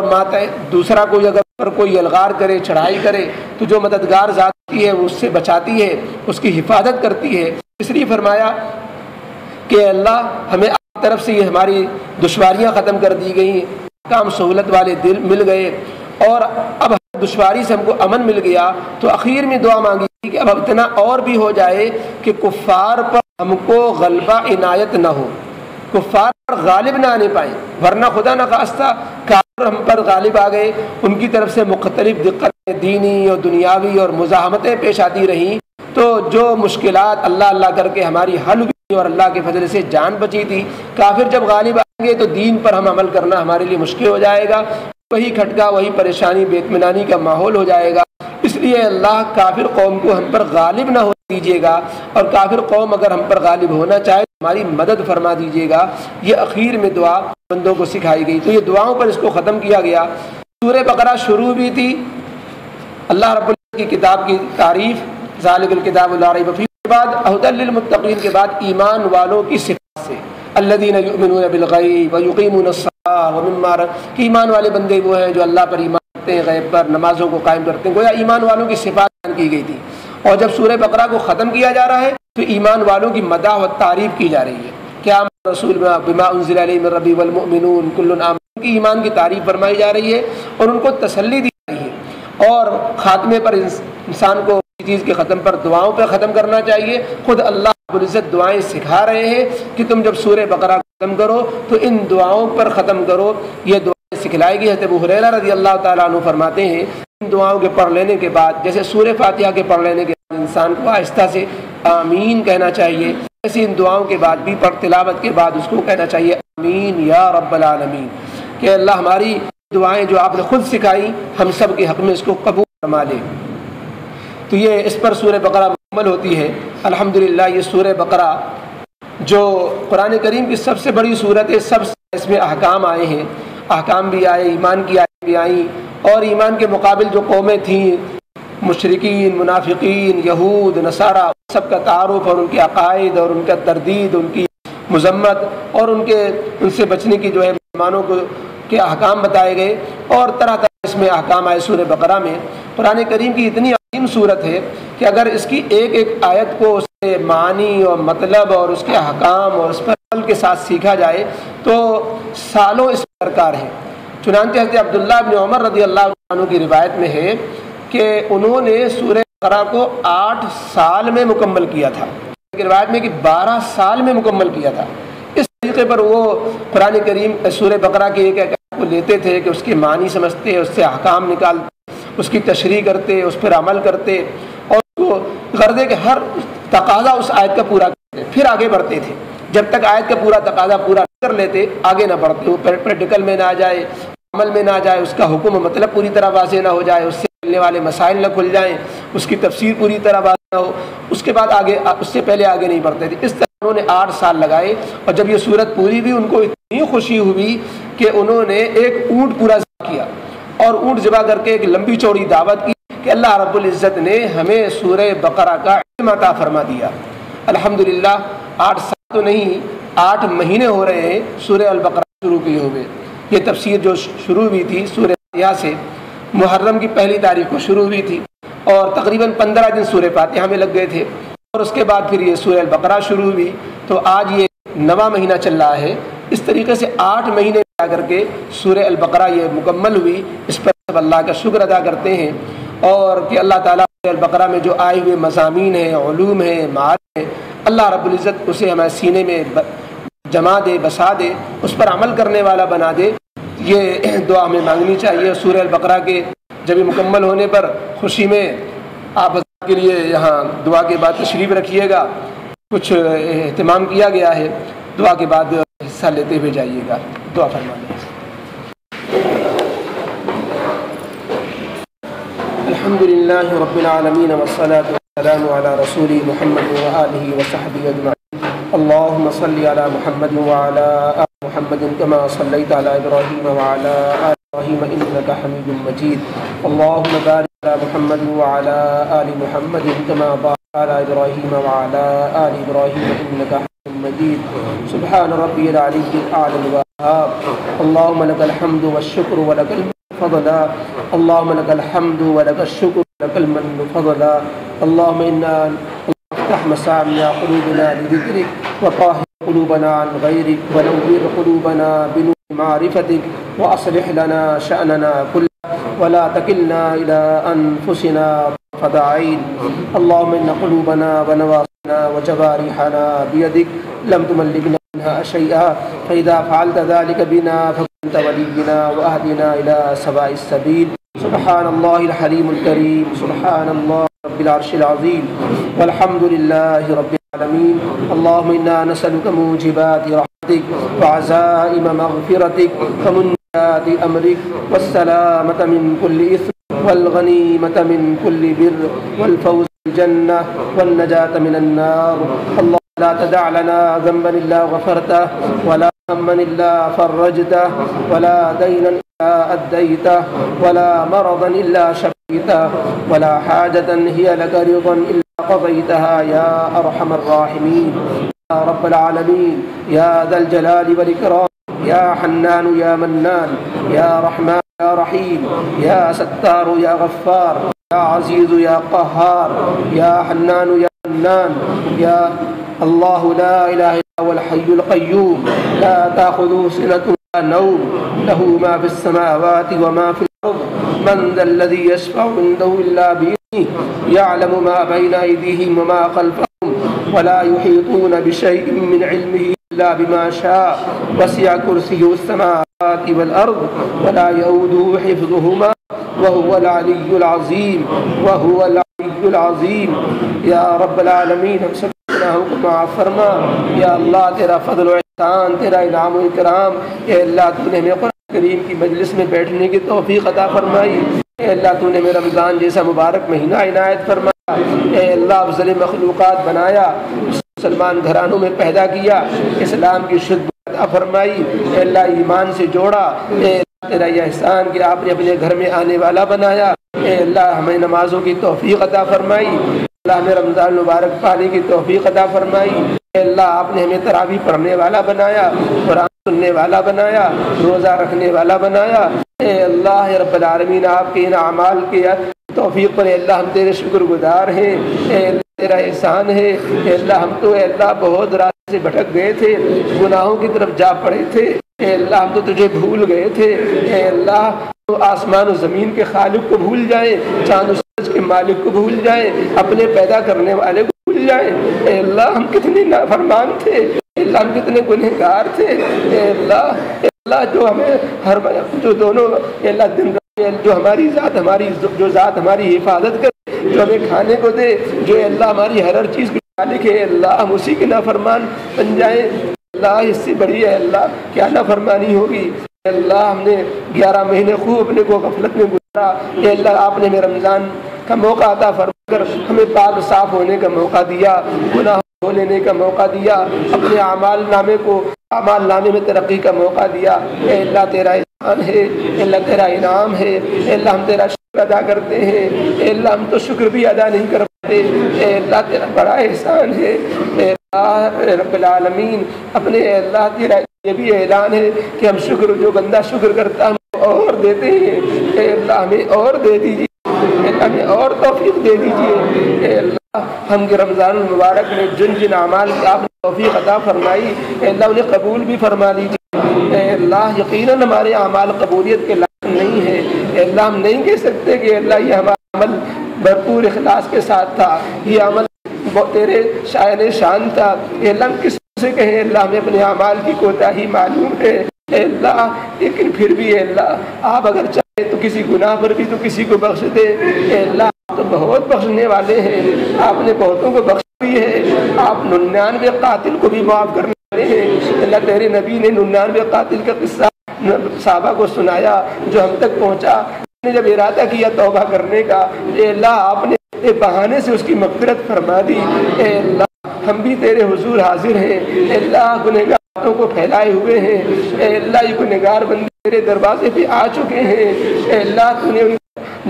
دوسرا کوئی اگر پر کوئی الغار کرے، چڑھائی کرے تو جو مددگار ذات ہوتی ہے وہ اس سے بچاتی ہے، اس کی حفاظت کرتی ہے۔ اس لیے فرمایا کہ اللہ ہمیں آپ کی طرف سے یہ ہماری دشواریاں ختم کر دی گئیں، کام سہولت والے دل مل گئے، اور اب دشواری سے ہم کو امن مل گیا، تو اخیر میں دعا مانگی کہ اب اتنا اور بھی ہو جائے کہ کفار پر ہم کو غلبہ عنایت نہ ہو، کفار پر غالب نہ آنے پائیں، ورنہ خدا نخواستہ کافر ہم پر غالب آ گئے، ان کی طرف سے مختلف دقتیں دینی اور دنیاوی اور مزاحمتیں پیش آتی رہیں، تو جو مشکلات اللہ اللہ کر کے ہماری حل ہوئی اور اللہ کے فضل سے جان بچی تھی، کافر جب غالب آئیں گے تو دین پر ہم عمل کرنا ہمارے لیے مشکل ہو جائے گا، وہی کھٹکا، وہی پریشانی، بے اطمینانی کا ماحول ہو جائے گا۔ اس لیے اللہ کافر قوم کو ہم پر غالب نہ ہو دیجیے گا، اور کافر قوم اگر ہم پر غالب ہونا چاہے تو ہماری مدد فرما دیجیے گا۔ یہ اخیر میں دعا بندوں کو سکھائی گئی، تو یہ دعاؤں پر اس کو ختم کیا گیا۔ سورہ بقرہ شروع بھی تھی اللہ رب العزت کی کتاب کی تعریف، ذالک الکتاب لا ریب فیہ کے بعد ھدی للمتقین کے بعد ایمان والوں کی صفات سے، الذین یؤمنون بالغیب ویقیمون الصلاۃ ومما کہ ایمان والے بندے وہ ہیں جو اللہ پر ایمان رکھتے ہیں، غیب پر نمازوں کو قائم کرتے ہیں۔ گویا ایمان والوں کی صفات بیان کی گئی تھی، اور جب سورہ بقرہ کو ختم کیا جا رہا ہے تو ایمان والوں کی مدح و تعریف کی جا رہی ہے۔ کیا رسول بما انزل الیہ من ربی والمؤمنون کل آمن کی ایمان کی تعریف فرمائی جا رہی ہے، اور ان کو تسلی دی جا رہی ہے، اور خاتمے پر انسان کو چیز کے ختم پر دعاؤں پہ ختم کرنا چاہیے۔ خود اللہ رب العزت دعائیں سکھا رہے ہیں کہ تم جب سورہ بقرہ ختم کرو تو ان دعاؤں پر ختم کرو۔ یہ دعائیں سکھلائی گئی۔ حضرت ابو ہریرہ رضی اللہ تعالیٰ عنہ فرماتے ہیں ان دعاؤں کے پڑھ لینے کے بعد، جیسے سورہ فاتحہ کے پڑھ لینے کے بعد انسان کو آہستہ سے آمین کہنا چاہیے، ایسی ان دعاؤں کے بعد بھی تلاوت کے بعد اس کو کہنا چاہیے آمین یا رب العالمین، کہ اللہ ہماری دعائیں جو آپ نے خود سکھائی ہم سب کے حق میں اس کو قبول فرما لے۔ تو یہ اس پر سورہ بقرہ مکمل ہوتی ہے۔ الحمدللہ یہ سورہ بقرہ جو قرآن کریم کی سب سے بڑی صورت ہے، سب سے اس میں احکام آئے ہیں، احکام بھی آئے، ایمان کی آیتیں بھی آئیں، اور ایمان کے مقابل جو قومیں تھیں، مشرکین، منافقین، یہود، نصارہ، سب کا تعارف اور ان کے عقائد اور ان کا تردید، ان کی مذمت اور ان سے بچنے کی جو ہے مسلمانوں کو کے احکام بتائے گئے، اور طرح طرح اس میں احکام آئے سورہ بقرہ میں۔ قرآن کریم کی اتنی عظیم صورت ہے کہ اگر اس کی ایک ایک آیت کو اس کے معنی اور مطلب اور اس کے احکام اور اس پر عمل کے ساتھ سیکھا جائے تو سالوں اس میں درکار ہے۔ چنانچہ حضرت عبداللہ بن عمر رضی اللہ عنہ کی روایت میں ہے کہ انہوں نے سورہ بقرہ کو 8 سال میں مکمل کیا تھا، روایت میں کہ 12 سال میں مکمل کیا تھا۔ اس طریقے پر وہ قرآن کریم سورہ بقرہ کے ایک ایک آیت کو لیتے تھے کہ اس کے معنی سمجھتے، اس سے احکام نکالتے، اس کی تشریح کرتے، اس پر عمل کرتے، اور وہ غرض ہے کہ ہر تقاضا اس آیت کا پورا کرتے، پھر آگے بڑھتے تھے۔ جب تک آیت کا پورا تقاضا پورا کر لیتے آگے نہ بڑھتے، وہ پریکٹیکل میں نہ آ جائے، عمل میں نہ آ جائے، اس کا حکم و مطلب پوری طرح واضح نہ ہو جائے، اس سے ملنے والے مسائل نہ کھل جائیں، اس کی تفسیر پوری طرح واضح نہ ہو، اس کے بعد آگے، اس سے پہلے آگے نہیں بڑھتے تھے۔ اس طرح انہوں نے 8 سال لگائے، اور جب یہ صورت پوری ہوئی ان کو اتنی خوشی ہوئی کہ انہوں نے ایک اونٹ پورا ذبح کیا، اور اونٹ ذبح کر کے ایک لمبی چوڑی دعوت کی کہ اللہ رب العزت نے ہمیں سورہ بقرہ کا علم عطا فرما دیا۔ الحمدللہ 8 سال تو نہیں، 8 مہینے ہو رہے ہیں سورہ البقرہ شروع کیے ہوئے۔ یہ تفسیر جو شروع ہوئی تھی سورہ فاتحہ سے، محرم کی 1 تاریخ کو شروع ہوئی تھی، اور تقریباً 15 دن سورہ فاتحہ میں لگ گئے تھے، اور اس کے بعد پھر یہ سورہ البقرہ شروع ہوئی، تو آج یہ 9واں مہینہ چل رہا ہے۔ اس طریقے سے 8 مہینے جا کر کے سورہ البقرہ یہ مکمل ہوئی۔ اس پر سب اللہ کا شکر ادا کرتے ہیں، اور کہ اللہ تعالیٰ سورہ البقرہ میں جو آئے ہوئے مضامین ہیں، علوم ہیں، معارف ہیں، اللہ رب العزت اسے ہمارے سینے میں جما دے، بسا دے، اس پر عمل کرنے والا بنا دے۔ یہ دعا ہمیں مانگنی چاہیے۔ سورہ البقرہ کے جب مکمل ہونے پر خوشی میں آپ کے لیے یہاں دعا کے بعد تشریف رکھیے گا، کچھ اہتمام کیا گیا ہے، دعا کے بعد حصہ لیتے ہوئے جائیے گا۔ دعا فرمائیے۔ الحمدللہ رب العالمین والصلاة والسلام علی رسول محمد وآلہ وصحبہ اجمعین۔ اللہم صلی علی محمد وعلی آل محمد کما صلیت علی ابراہیم وعلی آل ابراہیم انک حمید مجید۔ اللہم بارک علی محمد وعلی آل محمد کما بارکت علی ابراہیم وعلی آل ابراہیم انک حمید مجید۔ سبحان ربی العلی الاعلی الوہاب۔ اللہم لک الحمد والشکر ولک الفضل، اللہم لک الحمد ولک الشکر ولک المن فضلا۔ اللہم انا افتح مسامع قلوبنا لذکرک وطاہر قلوبنا عن غیرک ونور قلوبنا بنور معرفتک واصلح لنا شأننا كله ولا تکلنا الى انفسنا طرفۃ عین۔ اللہم ان قلوبنا ونواصینا وجوارحنا بیدک لم تملکنا منها شیئا فاذا فعلت ذلك بنا فكنت ولينا واهدنا الى سواء السبيل۔ سبحان الله الحليم الكريم، سبحان الله رب العرش العظيم، والحمد لله رب العالمين۔ اللهم إنا نسألك موجبات رحمتك وعزائم مغفرتك ومنجات أمرك والسلامة من كل إثم والغنيمة من كل بر والفوز بالجنة والنجاة من النار۔ اللهم لا تدع لنا ذنبا إلا غفرته ولا هما إلا فرجته ولا دينا إلا أديته ولا مرضا إلا شفيته ولا حاجة هي لك رضا إلا قضيتها يا أرحم الراحمين يا رب العالمين يا ذا الجلال والإكرام يا حنان يا منان يا رحمن يا رحيم يا ستار يا غفار يا عزيز يا قهار يا حنان يا منان يا الله لا إله إلا هو الحي القيوم لا تأخذه سنة ولا نوم له ما في السماوات وما في الأرض من ذا الذي يشفع عنده إلا بإذنه يعلم ما بين أيديهم وما خلفهم ولا يحيطون بشيء من علمه إلا بما شاء وسع كرسيه السماوات والأرض ولا يؤوده حفظهما وهو العلي العظيم وهو العلي العظيم۔ یا رب العالمین ہم سب گناہوں کو معاف فرما۔ یا اللہ تیرا فضل و احسان، تیرا انعام و اکرام، اے اللہ تو نے ہمیں قرآن کریم کی مجلس میں بیٹھنے کی توفیق عطا فرمائی۔ اے اللہ تو نے ہمیں رمضان جیسا مبارک مہینہ عنایت فرمائی۔ اے اللہ افضل مخلوقات بنایا، مسلمان گھرانوں میں پیدا کیا، اسلام کی شدت عطا فرمائی، اے اللہ ایمان سے جوڑا، اے اللہ تیرا یہ احسان کہ آپ نے اپنے گھر میں آنے والا بنایا، اے اللہ ہمیں نمازوں کی توفیق عطا فرمائی، اللہ ہمیں رمضان مبارک پانے کی توفیق عطا فرمائی، اے اللہ آپ نے ہمیں تراویح پڑھنے والا بنایا، قرآن سننے والا بنایا، روزہ رکھنے والا بنایا، اے اللہ رب العالمین آپ کے ان اعمال کے توفیق پر اے اللہ ہم تیرے شکر گزار ہیں، اے اللہ تیرا احسان ہے، اے اللہ ہم تو اے اللہ بہت راستے سے بھٹک گئے تھے، گناہوں کی طرف جا پڑے تھے، اے اللہ ہم تو تجھے بھول گئے تھے، اے اللہ تو آسمان و زمین کے خالق کو بھول جائیں، چاند و سورج کے مالک کو بھول جائیں، اپنے پیدا کرنے والے کو بھول جائیں، اے اللہ ہم کتنے نافرمان تھے، اے اللہ ہم کتنے گنہگار تھے، اے اللہ جو ہمیں جو دونوں اے اللہ دن جو ہماری ذات ہماری حفاظت کرے، جو ہمیں کھانے کو دے، جو اے اللہ ہماری ہر چیز کے مالک ہے، اللہ ہم اسی کے نافرمان بن جائیں، اللہ اس سے بڑی ہے اللہ کیا نافرمانی ہوگی، اللہ ہم نے 11 مہینے خوب اپنے کو غفلت میں گزارا، اے اللہ آپ نے ہمیں رمضان کا موقع عطا فرما کر ہمیں پاک صاف ہونے کا موقع دیا، گناہ دھو لینے کا موقع دیا، اپنے اعمال نامے میں ترقی کا موقع دیا، اے اللہ تیرا احسان ہے، اے اللہ تیرا انعام ہے، اے اللہ ہم تیرا شکر ادا کرتے ہیں، اے اللہ ہم تو شکر بھی ادا نہیں کر پاتے، اے اللہ تیرا بڑا احسان ہے، اے اللہ رب العالمین اپنے اے اللہ تیرا یہ بھی اعلان ہے کہ ہم شکر جو بندہ شکر کرتا ہم اور دیتے ہیں، اے اللہ ہمیں اور دے دیجیے، اے اللہ ہمیں اور توفیق دے دیجیے، اے اللہ ہم کے رمضان المبارک میں جن اعمال کی آپ نے توفیق عطا فرمائی، اے اللہ انہیں قبول بھی فرما لیجیے، اے اللہ یقیناً ہمارے اعمال قبولیت کے لائق نہیں ہے، اے اللہ ہم نہیں کہہ سکتے کہ اے اللہ یہ ہمارا عمل بھرپور اخلاص کے ساتھ تھا، یہ عمل تیرے شان تھا، اے اللہ ہم کس سے کہیں، اللہ ہمیں اپنے اعمال کی کوتاہی معلوم ہے، اے اللہ لیکن پھر بھی اے اللہ آپ اگر چاہے تو کسی گناہ پر بھی تو کسی کو بخش دے، اے اللہ آپ تو بہت بخشنے والے ہیں، آپ نے بہتوں کو بخش دی ہے، آپ 99 قاتل کو بھی معاف کرنے والے ہیں، اللہ تیرے نبی نے 99 قاتل کا قصہ صحابہ کو سنایا جو ہم تک پہنچا، نے جب ارادہ کیا توبہ کرنے کا، اے اللہ آپ نے بہانے سے اس کی مغفرت فرما دی، اے اللہ ہم بھی تیرے حضور حاضر ہیں، اے اللہ گنہگاروں کو پھیلائے ہوئے ہیں، اے اللہ یہ گنہگار بندے تیرے دروازے پہ آ چکے ہیں، اے اللہ تو نے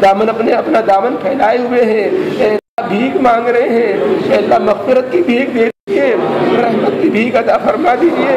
دامن اپنا دامن پھیلائے ہوئے ہیں، اے اللہ بھیک مانگ رہے ہیں، اے اللہ مغفرت کی بھیک دے دیجیے، رحمت کی بھیک عطا فرما دیجیے،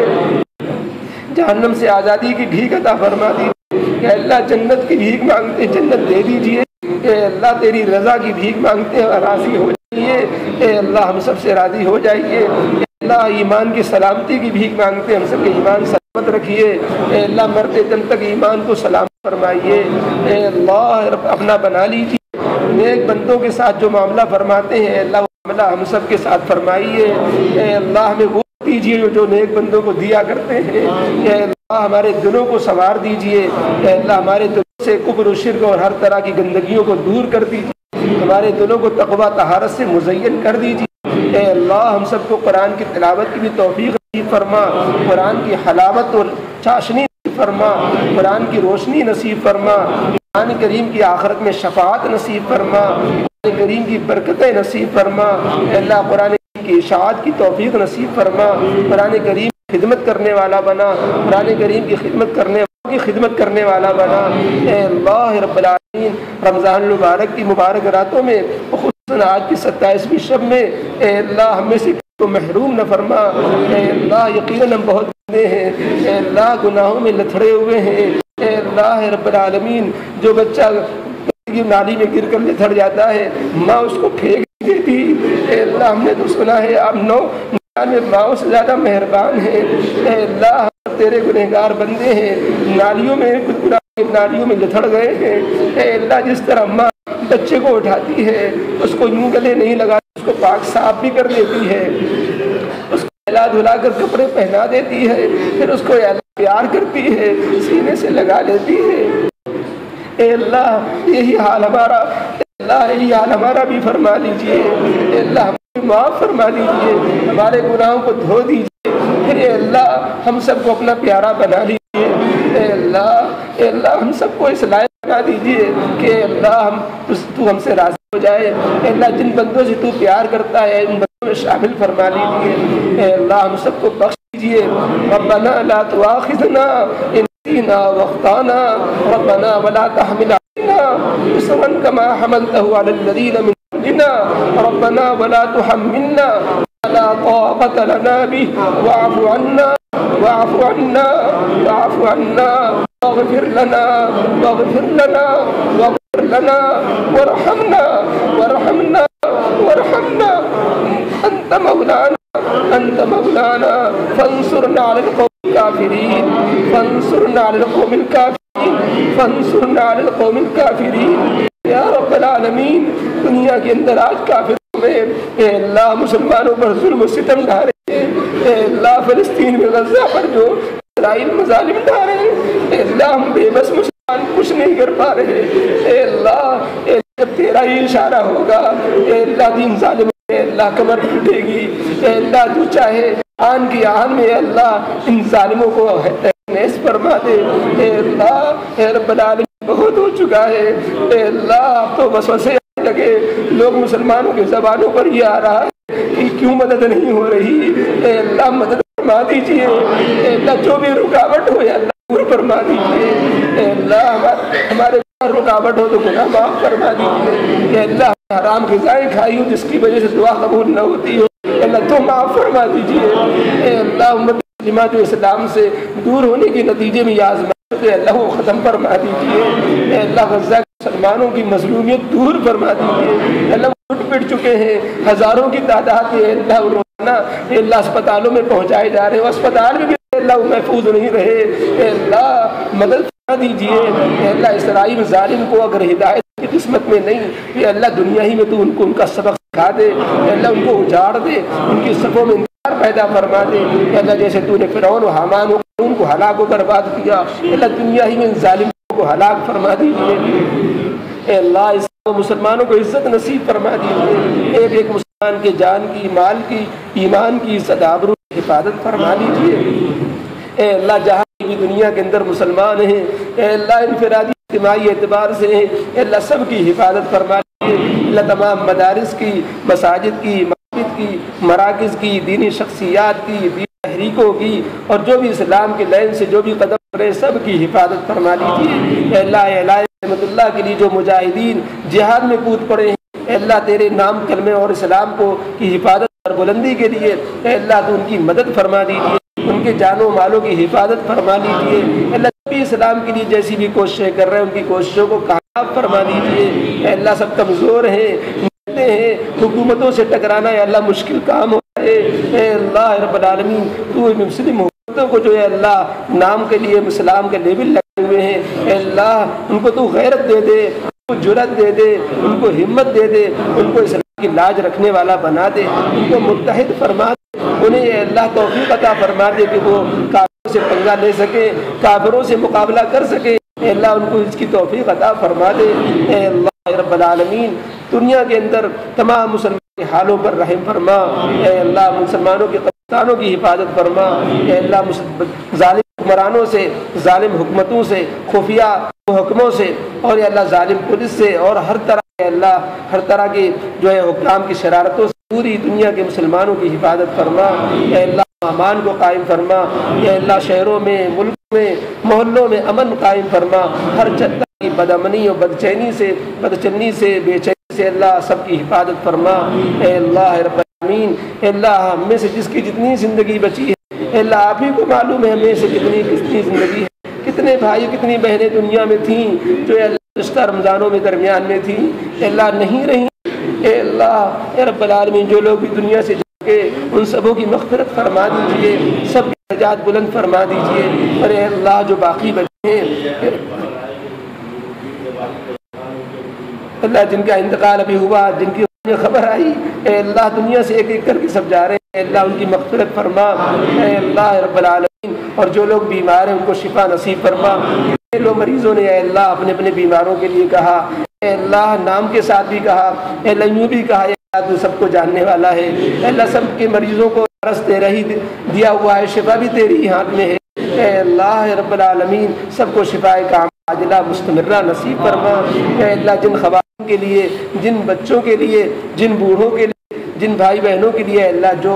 جہنم سے آزادی کی بھیک عطا فرما دیجیے، اے اللہ جنت کی بھیک مانگتے جنت دے دیجیے، اے اللہ تیری رضا کی بھیک مانگتے ہیں راضی ہو جائیے، اے اللہ ہم سب سے راضی ہو جائیے، اے اللہ ایمان کی سلامتی کی بھیک مانگتے ہیں ہم سب کے ایمان سلامت رکھیے، اے اللہ مرتے دم تک ایمان کو سلامت فرمائیے، اے اللہ اپنا بنا لیجیے، نیک بندوں کے ساتھ جو معاملہ فرماتے ہیں اے اللہ وہ معاملہ ہم سب کے ساتھ فرمائیے، اے اللہ ہمیں وہ دیجیے جو نیک بندوں کو دیا کرتے ہیں، اے اللہ ہمارے دلوں کو سنوار دیجیے، اے اللہ ہمارے دلوں سے کفر و شرک اور ہر طرح کی گندگیوں کو دور کر دیجیے، ہمارے دلوں کو تقویٰ طہارت سے مزین کر دیجیے، اے اللہ ہم سب کو قرآن کی تلاوت کی بھی توفیق نصیب فرما، قرآن کی حلاوت اور چاشنی نصیب فرما، قرآن کی روشنی نصیب فرما، قرآن کریم کی آخرت میں شفاعت نصیب فرما، قرآن کریم کی برکتیں نصیب فرما، اے اللہ قرآن کی اشاعت کی توفیق نصیب فرما، قرآن کریم کی خدمت کرنے والا بنا، قرآن کریم کی خدمت کرنے والا بنا، اے اللہ رب العالمین رمضان المبارک کی مبارک راتوں میں خصوصاً آج کی 27ویں شب میں اے اللہ ہم میں سے کو محروم نہ فرما، اے اللہ یقیناً ہم بہت گندے ہیں، اے اللہ گناہوں میں لتھڑے ہوئے ہیں، اے اللہ رب العالمین جو بچہ نالی میں گر کر لتھڑ جاتا ہے ماں اس کو پھینک دیتی، اے اللہ ہم نے تو سنا ہے آپ ماؤں سے زیادہ مہربان ہیں، اے اللہ ہم تیرے گنہگار بندے ہیں، نالیوں میں لتھڑ گئے ہیں، اے اللہ جس طرح ماں بچے کو اٹھاتی ہے اس کو یوں گلے نہیں لگاتی، اس کو پاک صاف بھی کر دیتی ہے، اس کو نہلا دھلا کر کپڑے پہنا دیتی ہے، پھر اس کو پیار کرتی ہے، سینے سے لگا لیتی ہے، اے اللہ یہی حال ہمارا بھی فرما لیجئے، اے اللہ ہمیں معاف فرما لیجئے، ہمارے گناہوں کو دھو دیجئے، پھر اے اللہ ہم سب کو اپنا پیارا بنا لیجئے، اے اللہ ہم سب کو اس لائق بنا دیجیے کہ اے اللہ تو ہم سے راضی ہو جائے۔ اے اللہ جن بندوں سے تو پیار کرتا ہے ان بندوں میں شامل فرما لیجیے۔ اے اللہ ہم سب کو بخش دیجیے۔ ربنا لا تؤاخذنا ان نسینا واخطانا ربنا ولا تحمل علينا إصرا كما حملته على الذين من قبلنا ربنا ولا تحملنا ما لا طاقة لنا به واعف عنا واغفر لنا وارحمنا أنت مولانا فانصرنا على القوم الكافرين یا رب العالمین۔ دنیا کے اندر آج کافروں میں اے اللہ مسلمانوں پر ظلم و ستم ڈھا رہے ہیں۔ اے اللہ فلسطین میں غزہ پر جو اسرائیل مظالم ڈھا رہے ہیں، اے اللہ ہم بے بس مسلمان کچھ نہیں کر پا رہے۔ اے اللہ جب تیرا ہی اشارہ ہوگا اے اللہ دین ظالم اے اللہ کمر ٹوٹے گی۔ اے اللہ تو چاہے آن کی آن میں اے اللہ ان ظالموں کو نیس فرما دے۔ اے اللہ اے رب العالمین بہت ہو چکا ہے۔ اے اللہ اب تو وسوسے آنے لگے، لوگ مسلمانوں کی زبانوں پر یہ آ رہا ہے کہ کیوں مدد نہیں ہو رہی۔ اے اللہ مدد فرما دیجیے۔ اے اللہ جو بھی رکاوٹ ہو یا اللہ دور فرما دیجیے۔ اے اللہ ہمارے رکاوٹ ہو تو گناہ معاف فرما دیجیے۔ اے اللہ حرام غذائیں کھائی ہوں جس کی وجہ سے دعا قبول نہ ہوتی ہو، اے اللہ تو معاف فرما دیجیے۔ اے اللہ امت مسلمہ جو اسلام سے دور ہونے کے نتیجے میں یہ آزمائش ہے اللہ وہ ختم فرما دیجیے۔ اے اللہ غزہ کے مسلمانوں کی مظلومیت دور فرما دیجیے۔ اے اللہ وہ ٹوٹ پٹ چکے ہیں، ہزاروں کی تعداد ہے، اے اللہ روزانہ اے اللہ اسپتالوں میں پہنچائے جا رہے ہیں، اسپتال میں بھی اے اللہ وہ محفوظ نہیں رہے۔ اے اللہ مدد فرما دیجیے۔ اے اللہ اسرائیل ظالم کو اگر ہدایت کی قسمت میں نہیں، اے اللہ دنیا ہی میں تو ان کو ان کا سبق سکھا دے۔ اے اللہ ان کو اجاڑ دے، ان کی صفوں میں پیدا فرما دے۔ اے اللہ جیسے تو نے فرعون و حامان ان کو ہلاک و برباد کیا، اے اللہ دنیا ہی میں ان ظالموں کو ہلاک فرما دیجیے۔ اے اللہ اس مسلمانوں کو عزت نصیب فرما دیجیے۔ ایک ایک مسلمان کے جان کی، مال کی، ایمان کی عزت آبرو کی حفاظت فرما دیجیے۔ اے اللہ جہاں بھی دنیا کے اندر مسلمان ہیں، اے اللہ انفرادی اجتماعی اعتبار سے ہیں، اے اللہ سب کی حفاظت فرما دیجیے۔ اللہ تمام مدارس کی، مساجد کی، کی مراکز کی، دینی شخصیات کی، دینی تحریکوں کی اور جو بھی اسلام کے لائن سے جو بھی قدم رہے سب کی حفاظت فرما لیجیے۔ اے اللہ اعلان رحمت اللہ کے لیے جو مجاہدین جہاد میں کود پڑے ہیں، اے اللہ تیرے نام کلمے اور اسلام کو کی حفاظت اور بلندی کے لیے اے اللہ تو ان کی مدد فرما دیجیے، ان کے جانوں مالوں کی حفاظت فرما لیجیے۔ اے اللہ بھی اسلام کے لیے جیسی بھی کوششیں کر رہے ہیں ان کی کوششوں کو کامیاب فرما دیجیے۔ اے اللہ سب کمزور ہیں، حکومتوں سے ٹکرانا ہے اللہ مشکل کام ہوتا ہے۔ اے اللہ رب العالمین تو مسلم حکومتوں کو جو ہے اللہ نام کے لیے اسلام کے لیبل لگے ہوئے ہیں، اے اللہ ان کو تو غیرت دے دے، ان کو جرأت دے دے، ان کو ہمت دے دے، ان کو اسلام کی لاج رکھنے والا بنا دے، ان کو متحد فرما دے، انہیں اے اللہ توفیق عطا فرما دے کہ وہ کافروں سے پنگا لے سکے، کافروں سے مقابلہ کر سکے۔ اے اللہ ان کو اس کی توفیق عطا فرما دے۔ اے اللہ رب العالمین دنیا کے اندر تمام مسلمان کے حالوں پر رحم فرما۔ اے اللہ مسلمانوں کے قبرستانوں کی حفاظت فرما۔ اے اللہ ظالم حکمرانوں سے، ظالم حکومتوں سے، خفیہ حکموں سے اور اے اللہ ظالم پولیس سے اور ہر طرح اے اللہ ہر طرح کے جو ہے حکام کی شرارتوں سے پوری دنیا کے مسلمانوں کی حفاظت فرما۔ اے اللہ امان کو قائم فرما۔ اے اللہ شہروں میں، ملک میں، محلوں میں امن قائم فرما۔ ہر طرح کی بدامنی اور بدچینی سے، بدچنی سے، بے چینی سے اللہ سب کی حفاظت فرما۔ اے اللہ رب العالمین اے اللہ ہم میں سے جس کی جتنی زندگی بچی ہے اے اللہ آپ ہی کو معلوم ہے ہمیں سے کتنی زندگی ہے، کتنے بھائی کتنی بہنیں دنیا میں تھیں جو اے اللہ گزشتہ رمضانوں میں درمیان میں تھیں اے اللہ نہیں رہی۔ اے اللہ اے رب العالمین جو لوگ بھی دنیا سے جا کے ان سبوں کی مغفرت فرما دیجیے، سب کی درجات بلند فرما دیجیے۔ اور اے اللہ جو باقی بچے ہیں اللہ جن کا انتقال ابھی ہوا، جن کی خبر آئی اے اللہ دنیا سے ایک ایک کر کے سب جا رہے ہیں، اے اللہ ان کی مغفرت فرما۔ اے اللہ رب العالمین اور جو لوگ بیمار ہیں ان کو شفا نصیب فرما۔ لوگ مریضوں نے اے اللہ اپنے اپنے بیماروں کے لیے کہا، اے اللہ نام کے ساتھ بھی کہا، اے اللہ یوں بھی کہا، اے اللہ تو سب کو جاننے والا ہے، اے اللہ سب کے مریضوں کو رس تیرا ہی دیا ہوا ہے، شفا بھی تیری ہی ہاتھ میں ہے۔ اے اللہ رب العالمین سب کو شفاء کاملہ عاجلہ مستمرہ نصیب فرما۔ اے اللہ جن خواتین کے لیے، جن بچوں کے لیے، جن بوڑھوں کے لیے، جن بھائی بہنوں کے لیے اللہ جو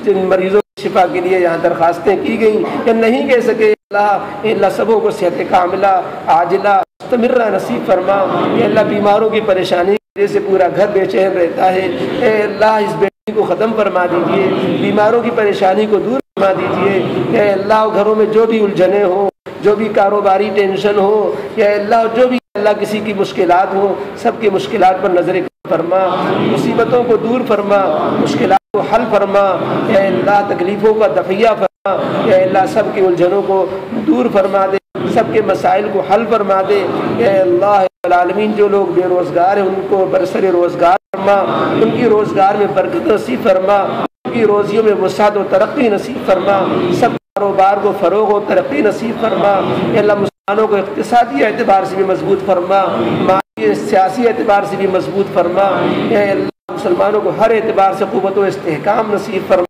جن مریضوں کی شفا کے لیے یہاں درخواستیں کی گئیں یا نہیں کہہ سکے اے اللہ سبوں کو صحت کاملہ عاجلہ مستمرہ نصیب فرما۔ اے اللہ بیماروں کی پریشانی کی وجہ سے پورا گھر بے چین رہتا ہے، اے اللہ اس بیماری کو ختم فرما دیجیے، بیماروں کی پریشانی کو دور فرما دیجیے۔ اے اللہ گھروں میں جو بھی الجھنیں ہوں، جو بھی کاروباری ٹینشن ہو، یا اللہ جو بھی اللہ کسی کی مشکلات ہوں، سب کی مشکلات پر نظر فرما، مصیبتوں کو دور فرما، مشکلات کو حل فرما۔ اے اللہ تکلیفوں کا دفعہ فرما، اے اللہ سب کی الجھنوں کو دور فرما دے، سب کے مسائل کو حل فرما دے۔ اے اللہ العالمین جو لوگ بے روزگار ہیں ان کو برسر روزگار فرما، ان کی روزگار میں برکت نصیب فرما، ان کی روزیوں میں وسعت و ترقی نصیب فرما، سب کاروبار کو فروغ و ترقی نصیب فرما۔ اے اللہ مسلمانوں کو اقتصادی اعتبار سے بھی مضبوط فرما، مالی سیاسی اعتبار سے بھی مضبوط فرما۔ اے اللہ مسلمانوں کو ہر اعتبار سے قوت و استحکام نصیب فرما۔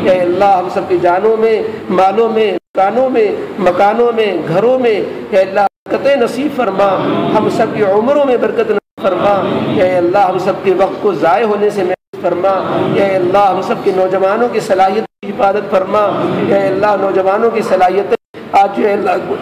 اے اللہ ہم سب کی جانوں میں، مالوں میں، دکانوں میں، مکانوں میں، گھروں میں اے اللہ برکتیں نصیب فرما، ہم سب کی عمروں میں برکت نصیب فرما۔ اے اللہ ہم سب کے وقت کو ضائع ہونے سے محفوظ فرما۔ اے اللہ ہم سب کے نوجوانوں کی صلاحیت کی حفاظت فرما۔ اے اللہ نوجوانوں کی صلاحیتیں آج جو ہے اللہ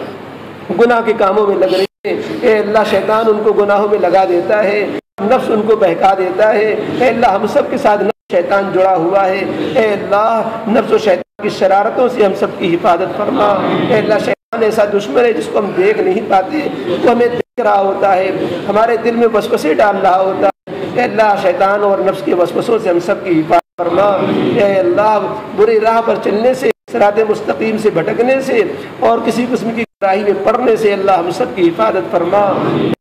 گناہ کے کاموں میں لگ رہی ہے، اے اللہ شیطان ان کو گناہوں میں لگا دیتا ہے، نفس ان کو بہکا دیتا ہے۔ اے اللہ ہم سب کے ساتھ نفس شیطان جڑا ہوا ہے، اے اللہ نفس و شیطان کی شرارتوں سے ہم سب کی حفاظت فرما۔ اے اللہ شیطان ایسا دشمن ہے جس کو ہم دیکھ نہیں پاتے، وہ ہمیں دیکھ رہا ہوتا ہے، ہمارے دل میں وسوسے ڈال رہا ہوتا ہے۔ اے اللہ شیطان اور نفس کے وسوسوں سے ہم سب کی حفاظت فرما۔ اے اللہ بری راہ پر چلنے سے، صراط مستقیم سے بھٹکنے سے اور کسی قسم کی گمراہی میں پڑنے سے اللہ ہم سب کی حفاظت فرما۔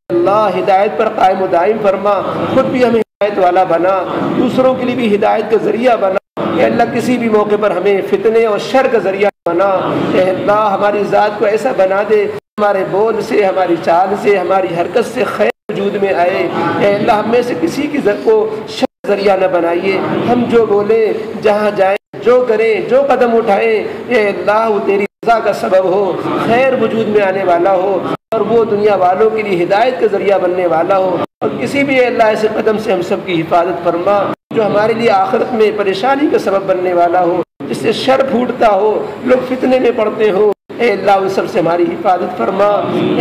اللہ ہدایت پر قائم و دائم فرما، خود بھی ہمیں ہدایت والا بنا، دوسروں کے لیے بھی ہدایت کا ذریعہ بنا۔ اے اللہ کسی بھی موقع پر ہمیں فتنے اور شر کا ذریعہ بنا۔ اے اللہ ہماری ذات کو ایسا بنا دے ہمارے بول سے، ہماری چال سے، ہماری حرکت سے خیر وجود میں آئے۔ اے اللہ ہم میں سے کسی کی کو شر کا ذریعہ نہ بنائیے، ہم جو بولیں، جہاں جائیں، جو کریں، جو قدم اٹھائیں، اے اللہ وہ تیری رضا کا سبب ہو، خیر وجود میں آنے والا ہو، اور وہ دنیا والوں کے لیے ہدایت کا ذریعہ بننے والا ہو۔ اور کسی بھی اللہ ایسے قدم سے ہم سب کی حفاظت فرما جو ہمارے لیے آخرت میں پریشانی کا سبب بننے والا ہو، جس سے شر پھوٹتا ہو، لوگ فتنے میں پڑتے ہو۔ اے اللہ ان سب سے ہماری حفاظت فرما۔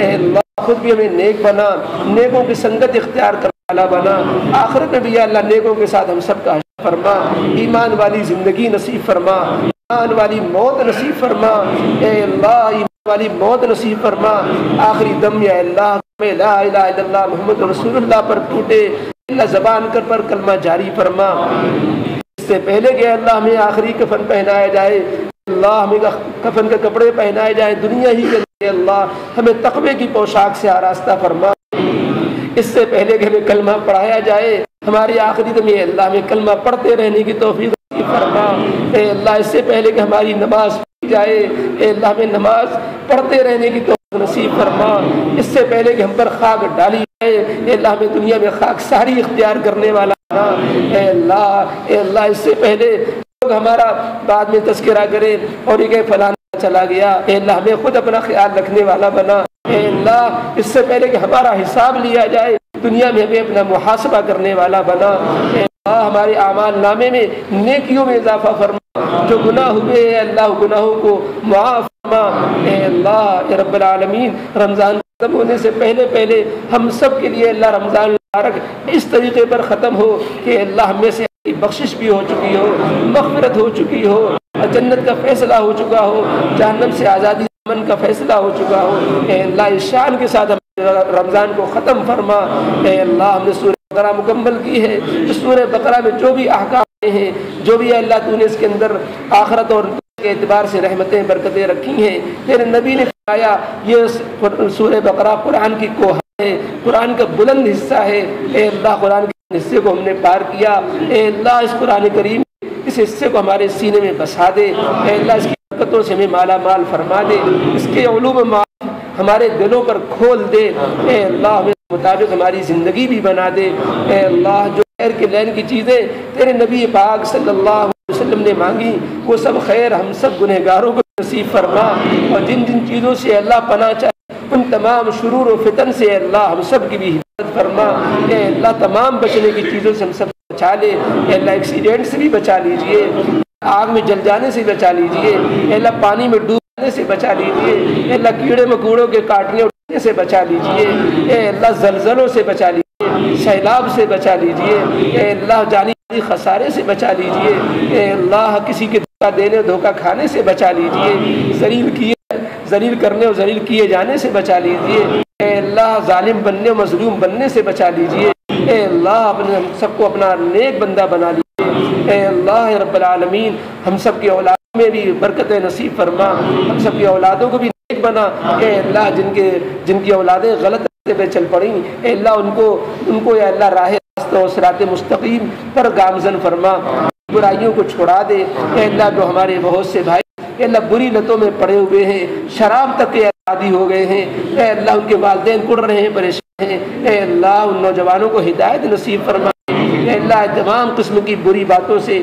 اے اللہ خود بھی ہمیں نیک بنا، نیکوں کی سنگت اختیار کرنے والا بنا، آخرت میں بھی یا اللہ نیکوں کے ساتھ ہم سب کا حشر فرما، ایمان والی زندگی نصیب فرما، ایمان والی موت نصیب فرما۔ اے اللہ ایمان والی موت نصیب فرما، آخری دم یا اللہ میں لا الہ الا اللہ محمد رسول اللہ پر ٹوٹے، اللہ زبان کر پر کلمہ جاری فرما۔ اس سے پہلے کہ اللہ ہمیں آخری کفن پہنایا جائے، اللہ ہمیں کفن کے کپڑے پہنائے جائے دنیا ہی کے لیے، اللہ ہمیں تقوی کی پوشاک سے آراستہ فرما۔ اس سے پہلے کہ ہمیں کلمہ پڑھایا جائے، ہماری آخری دم یہ اللہ ہمیں کلمہ پڑھتے رہنے کی توفیق نصیب فرما۔ اے اللہ اس سے پہلے کہ ہماری نماز پڑھی جائے، اے اللہ ہمیں نماز پڑھتے رہنے کی توفیق نصیب فرما۔ اس سے پہلے کہ ہم پر خاک ڈالی جائے، اے اللہ ہمیں دنیا میں خاک ساری اختیار کرنے والا بنا۔ اے اللہ اس سے پہلے لوگ ہمارا بعد میں تذکرہ کرے اور یہ کہ فلانا چلا گیا، اے اللہ ہمیں خود اپنا خیال رکھنے والا بنا۔ اے اللہ اس سے پہلے کہ ہمارا حساب لیا جائے، دنیا میں ہمیں اپنا محاسبہ کرنے والا بنا۔ اے اللہ ہمارے اعمال نامے میں نیکیوں میں اضافہ فرما، جو گناہ ہوئے اے اللہ گناہوں کو معاف فرما۔ اے اللہ رب العالمین رمضان ختم ہونے سے پہلے ہم سب کے لیے اللہ رمضان مبارک اس طریقے پر ختم ہو کہ اللہ ہم میں سے بخشش بھی ہو چکی ہو، مغفرت ہو چکی ہو، جنت کا فیصلہ ہو چکا ہو، جہنم سے آزادی امن کا فیصلہ ہو چکا ہو۔ اے اللہ اس شان کے ساتھ ہم رمضان کو ختم فرما۔ اے اللہ ہم نے سورہ بقرہ مکمل کی ہے، اس سورہ بقرہ میں جو بھی احکام ہیں، جو بھی اللہ تو نے اس کے اندر آخرت اور کے اعتبار سے رحمتیں برکتیں رکھی ہیں، تیرے نبی نے فرمایا یہ سورہ بقرہ قرآن کی کوہ ہے، قرآن کا بلند حصہ ہے۔ اے اللہ قرآن کے حصے کو ہم نے پار کیا، اے اللہ اس قرآن کریم اس حصے کو ہمارے سینے میں بسا دے، اے اللہ اس کی برکتوں سے ہمیں مالا مال فرما دے، اس کے علوم ہمارے دلوں پر کھول دے، اے اللہ ہمیں مطابق ہماری زندگی بھی بنا دے۔ اے اللہ جو خیر کے لین کی چیزیں تیرے نبی پاک صلی اللہ علیہ وسلم نے مانگی وہ سب خیر ہم سب گنہگاروں کو نصیب فرما، اور جن جن چیزوں سے اللہ پناہ چاہے ان تمام شرور و فتن سے اللہ ہم سب کی بھی حفاظت فرما۔ اے اللہ تمام بچنے کی چیزوں سے ہم سب کو بچا لے، اے اللہ ایکسیڈنٹ سے بھی بچا لیجئے، آگ میں جل جانے سے بچا لیجئے، اے اللہ پانی میں ڈوب جانے سے بچا لیجئے، اے اللہ کیڑے مکوڑوں کے کاٹنے اٹھنے سے بچا لیجئے، اے اللہ زلزلوں سے بچا لیجئے، سیلاب سے بچا لیجئے، اے اللہ جانی خسارے سے بچا لیجئے، اے اللہ کسی کے دھوکہ دینے دھوکہ کھانے سے بچا لیجئے، ذلیل کرنے اور ذلیل کیے جانے سے بچا لیجئے، اے اللہ ظالم بننے اور مظلوم بننے سے بچا لیجئے، اے اللہ اپنے ہم سب کو اپنا نیک بندہ بنا لیجئے، اے اللہ رب العالمین ہم سب کی اولاد میں بھی برکت نصیب فرما، ہم سب کی اولادوں کو بھی نیک بنا، اے اللہ جن کی اولادیں غلط راستے پہ چل پڑیں، اے اللہ ان کو اے اللہ راہ راست و صراط مستقیم پر گامزن فرما، برائیوں کو چھڑا دے، اے اللہ جو ہمارے بہت سے بھائی اے اللہ بری لتوں میں پڑے ہوئے ہیں، شراب تک کے عادی ہو گئے ہیں، اے اللہ ان کے والدین کڑ رہے ہیں، پریشان ہیں، اے اللہ ان نوجوانوں کو ہدایت نصیب فرما، اے اللہ تمام قسم کی بری باتوں سے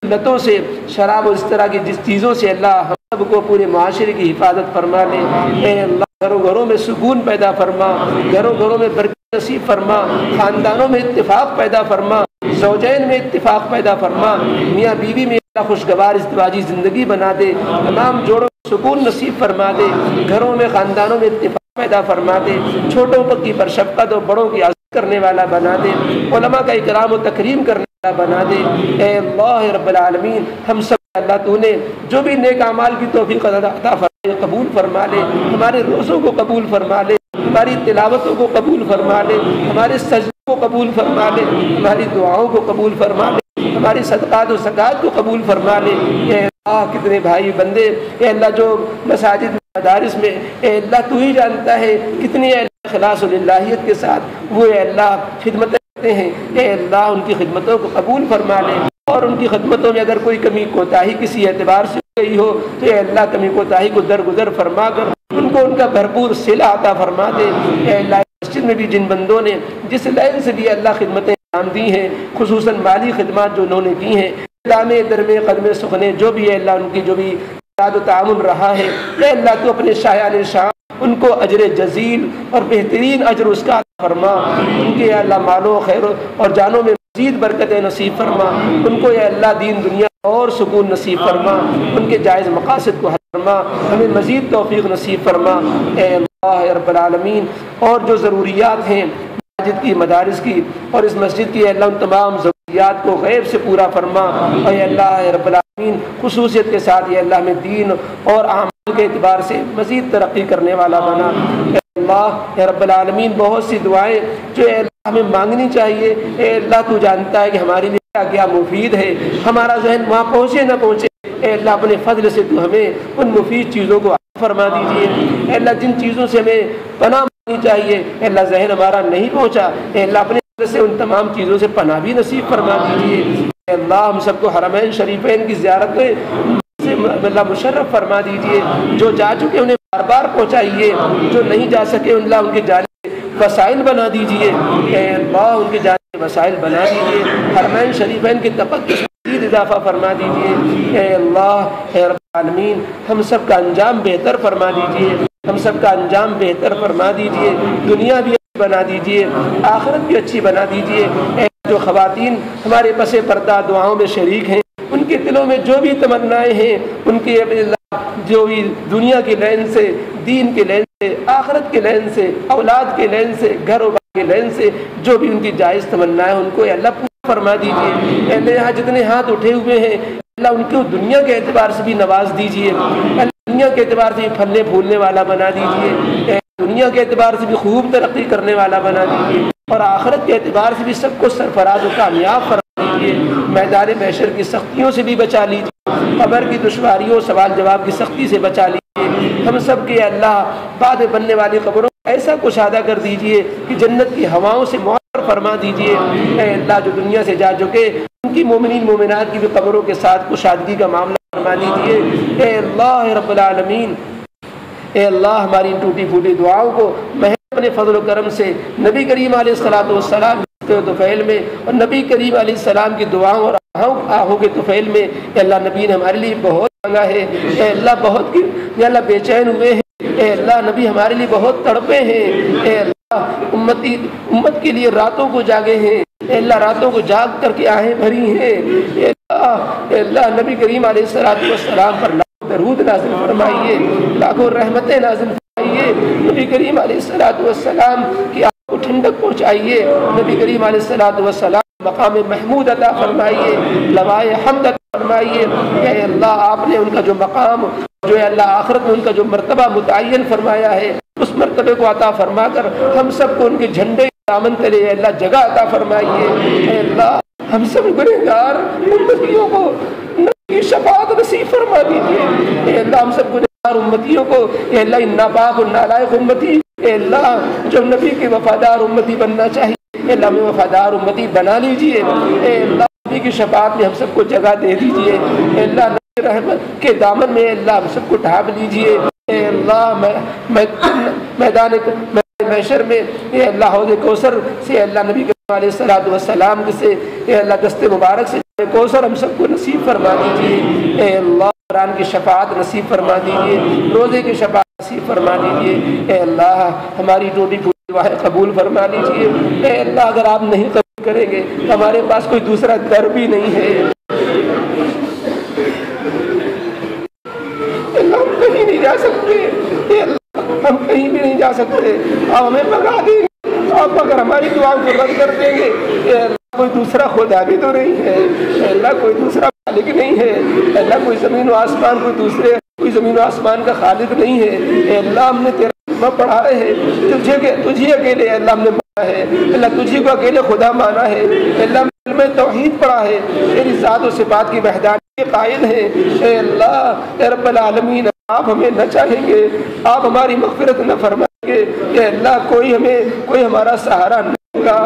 لتوں سے شراب اور اس طرح کی جس چیزوں سے اللہ ہم سب کو پورے معاشرے کی حفاظت فرما لے، اے اللہ گھروں گھروں میں سکون پیدا فرما، گھروں گھروں میں برکت نصیب فرما، خاندانوں میں اتفاق پیدا فرما، زوجین میں اتفاق پیدا فرما، میاں بیوی میں اللہ خوشگوار ازدواجی زندگی بنا دے، تمام جوڑوں کو سکون نصیب فرما دے، گھروں میں خاندانوں میں اتفاق پیدا فرما دے، چھوٹوں کی پر شفقت اور بڑوں کی عزت کرنے والا بنا دے، علماء کا اکرام و تکریم کرنے والا بنا دے، اے اللہ رب العالمین ہم سب اللہ تو نے جو بھی نیک اعمال کی توفیق عطا فرما قبول فرما لے، ہمارے روزوں کو قبول فرما لے، ہماری تلاوتوں کو قبول فرما لے، ہمارے سجدوں کو قبول فرما لے، ہماری دعاؤں کو قبول فرما لے، ہماری صدقات و زکات کو قبول فرما لے، اے اللہ کتنے بھائی بندے اے اللہ جو مساجد مدارس میں اے اللہ تو ہی جانتا ہے کتنی اے اللہ اخلاص و للہیت کے ساتھ وہ اے اللہ خدمتیں کرتے ہیں، اے اللہ ان کی خدمتوں کو قبول فرما لے، اور ان کی خدمتوں میں اگر کوئی کمی کوتاہی کسی اعتبار سے گئی ہو تو اے اللہ کمی کوتاہی کو درگزر فرما کر ان کو ان کا بھرپور صلہ عطا فرما دے، اے اللہ مسجد میں بھی جن بندوں نے جس لائن سے بھی اللہ خدمتیں انجام دی ہیں، خصوصاً مالی خدمات جو انہوں نے کی ہیں، دامے درمے قدمے سخنے جو بھی ہے اللہ ان کی جو بھی امداد و تعاون رہا ہے، اے اللہ تو اپنے شایان شان ان کو اجر جزیل اور بہترین اجر اس کا عطا فرما، ان کے اللہ مالوں خیر اور جانوں میں مزید برکتیں نصیب فرما، ان کو اے اللہ دین دنیا اور سکون نصیب فرما، ان کے جائز مقاصد کو حل فرما، ہمیں مزید توفیق نصیب فرما، اے اللہ رب العالمین اور جو ضروریات ہیں مسجد کی مدارس کی اور اس مسجد کی اے اللہ ان تمام ضروریات کو غیب سے پورا فرما، اے اللہ رب العالمین خصوصیت کے ساتھ یہ اللہ میں دین اور اعمال کے اعتبار سے مزید ترقی کرنے والا بنا، اے اللہ رب العالمین بہت سی دعائیں جو اے اللہ ہمیں مانگنی چاہیے، اے اللہ تو جانتا ہے کہ ہمارے لیے کیا کیا مفید ہے، ہمارا ذہن وہاں پہنچے نہ پہنچے، اے اللہ اپنے فضل سے تو ہمیں ان مفید چیزوں کو فرما دیجیے، اے اللہ جن چیزوں سے ہمیں پناہ مانگنی چاہیے اے اللہ ذہن ہمارا نہیں پہنچا، اے اللہ اپنے فضل سے ان تمام چیزوں سے پناہ بھی نصیب فرما دیجیے، اے اللہ ہم سب کو حرمین شریفین کی زیارت میں سے اللہ مشرف فرما دیجیے، جو جا چکے انہیں بار بار پہنچائیے، جو نہیں جا سکے اللہ ان کے جانے وسائل بنا دیجیے، اے اللہ ان کے جانے وسائل بنا دیجیے، حرمین شریفین کی تقدس مزید اضافہ فرما دیجیے، اے اللہ اے رب العالمین ہم سب کا انجام بہتر فرما دیجیے، ہم سب کا انجام بہتر فرما دیجیے، دنیا بھی اچھی بنا دیجیے، آخرت بھی اچھی بنا دیجیے، اے جو خواتین ہمارے پس پردہ دعاؤں میں شریک ہیں ان کے دلوں میں جو بھی تمنائیں ہیں ان کے جو بھی دنیا کے لین سے، دین کے لین سے، آخرت کے لین سے، اولاد کے لین سے، گھر و بار کے لین سے جو بھی ان کی جائز تمنائیں ان کو اللہ پورا فرما دیجیے، اے اللہ یہاں جتنے ہاتھ اٹھے ہوئے ہیں اللہ ان کو دنیا کے اعتبار سے بھی نواز دیجیے، اللہ دنیا کے اعتبار سے بھی پھلنے پھولنے والا بنا دیجیے، دنیا کے اعتبار سے بھی خوب ترقی کرنے والا بنا دیجیے، اور آخرت کے اعتبار سے بھی سب کو سرفراز و کامیاب فرما دیجیے، میدان محشر کی سختیوں سے بھی بچا لیجیے، قبر کی دشواریوں سوال جواب کی سختی سے بچا لیجیے، ہم سب کے اللہ بعد بننے والی قبروں ایسا کشادہ کر دیجیے کہ جنت کی ہواؤں سے معطر فرما دیجیے، اے اللہ جو دنیا سے جا چکے ان کی مومنین مومنات کی بھی قبروں کے ساتھ کشادگی کا معاملہ فرما دیجیے، اے اللہ رب العالمین اے اللہ ہماری ٹوٹی پھوٹی دعاؤں کو محض اپنے فضل و کرم سے نبی کریم علیہ الصلوۃ والسلام طفیل میں، اور نبی کریم علیہ السلام کی دعاؤں اور آہوں کے طفیل میں اے اللہ نبی نے ہمارے لیے بہت مانگا ہے، اے اللہ بہت یا اللہ بے چین ہوئے ہیں، اے اللہ نبی ہمارے لیے بہت تڑپے ہیں، اے اللہ امت کے لیے راتوں کو جاگے ہیں، اے اللہ راتوں کو جاگ کر کے آہیں بھری ہیں، اے اللہ نبی کریم علیہ السلام پر لاکھوں درود نازل فرمائیے، لاکھوں رحمتیں نازل فرمائیے، نبی کریم علیہ السلام کی آنکھ کو ٹھنڈک پہنچائیے، نبی کریم علیہ السلام مقام محمود عطا فرمائیے، لوائے حمد عطا فرمائیے، اے اللہ آپ نے ان کا جو مقام جو ہے اللہ آخرت میں ان کا جو مرتبہ متعین فرمایا ہے اس مرتبے کو عطا فرما کر ہم سب کو ان کے جھنڈے دامن تلے اے اللہ جگہ عطا فرمائیے، اے اللہ ہم سب گنہگار امتیوں کو نبی کی شفاعت نصیب فرما دیجیے، اے اللہ ہم سب گنہگار امتیوں کو اے اللہ ان ناپاک و نالائق امتی اے اللہ جو نبی کے وفادار امتی بننا چاہیے اے اللہ ہمیں وفادار امتی بنا لیجیے، اے اللہ نبی کی شفاعت میں ہم سب کو جگہ دے دیجیے، اے اللہ نبی رحمت کے دامن میں اللہ ہم سب کو ڈھانپ لیجیے، اے اللہ میدان محشر میں اے اللہ حوض کوثر سے اللہ نبی علیہ السلام سے اے اللہ دست مبارک سے کوثر ہم سب کو نصیب فرما دیجیے، اے اللہ قرآن کی شفاعت نصیب فرما دیجیے، روزے کی شفاعت نصیب فرما دیجیے، اے اللہ ہماری ٹوٹی دعائیں قبول فرما لیجیے، اے اللہ اگر آپ نہیں قبول کریں گے تو ہمارے پاس کوئی دوسرا در بھی نہیں ہے، اللہ ہم کہیں نہیں جا سکتے، اے اللہ ہم کہیں بھی نہیں جا سکتے، آپ ہمیں بھگا دیں گے، آپ اگر ہماری دعاؤں کو رد کر دیں گے، اے اللہ کوئی دوسرا خدا بھی تو نہیں ہے، اے اللہ کوئی دوسرا خالق نہیں ہے، اے اللہ کوئی زمین و آسمان کوئی زمین و آسمان کا خالق نہیں ہے، اے اللہ ہم نے تیرا پڑھا ہے تجھے اکیلے اللہ ہم نے مانا ہے، اللہ تجھے کو اکیلے خدا مانا ہے، اللہ میں توحید پڑھا ہے، تیری ذات و صفات کی وحدانیت قائل ہے، اے اللہ اے رب العالمین آپ ہمیں نہ چاہیں گے، آپ ہماری مغفرت نہ فرمائیں گے، اے اللہ کوئی ہمارا سہارا نہیں ہوگا،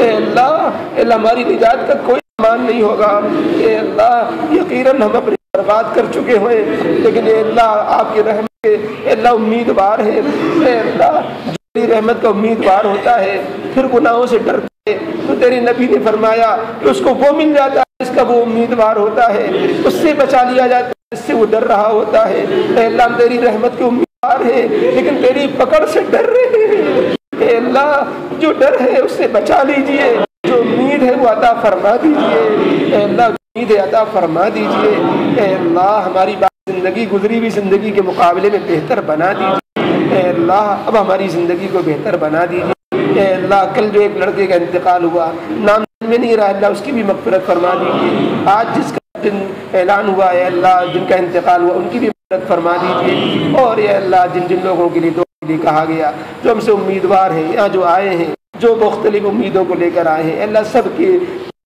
اے اللہ ہماری نجات کا کوئی امان نہیں ہوگا، اے اللہ یقیناً ہم اپنی برباد کر چکے ہوئے، لیکن اے اللہ آپ کی رحمت کے اے اللہ امیدوار ہے، اے اللہ جو تیری رحمت کا امیدوار ہوتا ہے پھر گناہوں سے ڈرتا ہے، تو تیرے نبی نے فرمایا کہ اس کو وہ مل جاتا ہے جس کا وہ امیدوار ہوتا ہے، اس سے بچا لیا جاتا ہے جس سے وہ ڈر رہا ہوتا ہے، اے اللہ ہم تیری رحمت کے امیدوار ہیں لیکن تیری پکڑ سے ڈر رہے ہیں، اے اللہ جو ڈر ہے اس سے بچا لیجئے، جو امید ہے وہ عطا فرما دیجئے، اے اللہ امید عطا فرما دیجئے، اے اللہ ہماری زندگی گزری ہوئی زندگی کے مقابلے میں بہتر بنا دیجیے، اے اللہ اب ہماری زندگی کو بہتر بنا دیجیے، اے اللہ کل جو ایک لڑکے کا انتقال ہوا نام میں نہیں رہا، اللہ اس کی بھی مغفرت فرما دیجیے، آج جس کا دن اعلان ہوا ہے اللہ جن کا انتقال ہوا ان کی بھی مغفرت فرما دیجیے، اور اے اللہ جن لوگوں کے لیے دعا کے لیے کہا گیا جو ہم سے امیدوار ہیں یہاں جو آئے ہیں جو مختلف امیدوں کو لے کر آئے ہیں، اللہ سب کی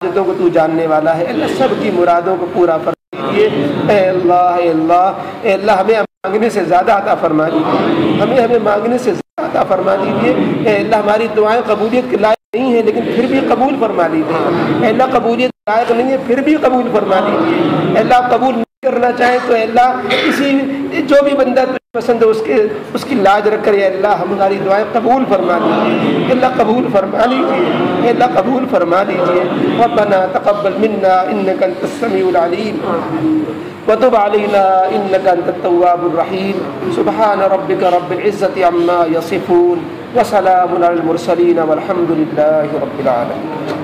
حاجتوں کو تو جاننے والا ہے، اللہ سب کی مرادوں کو پورا فرما دیجیے، اے اللہ اے اللہ اے اللہ ہمیں مانگنے سے زیادہ عطا فرما دیجیے، ہمیں مانگنے سے زیادہ عطا فرما دیجیے، اے اللہ ہماری دعائیں قبولیت کے لائق نہیں ہیں لیکن پھر بھی قبول فرما لیجیے، اے اللہ قبولیت کے لائق نہیں ہے پھر بھی قبول فرما لیجیے، اے اللہ قبول نہیں کرنا چاہیں تو اے اللہ کسی جو بھی بندہ پسند ہے اس کی لاج رکھ کر اے اللہ ہماری دعائیں قبول فرما دیجیے، اے اللہ قبول فرما لیجیے، اے اللہ قبول فرما لیجیے، ربنا تقبل منا انك انت السميع العليم وتب علينا انك انت التواب الرحيم، سبحان ربك رب العزة عما يصفون وسلام على المرسلين والحمد لله رب العالمين.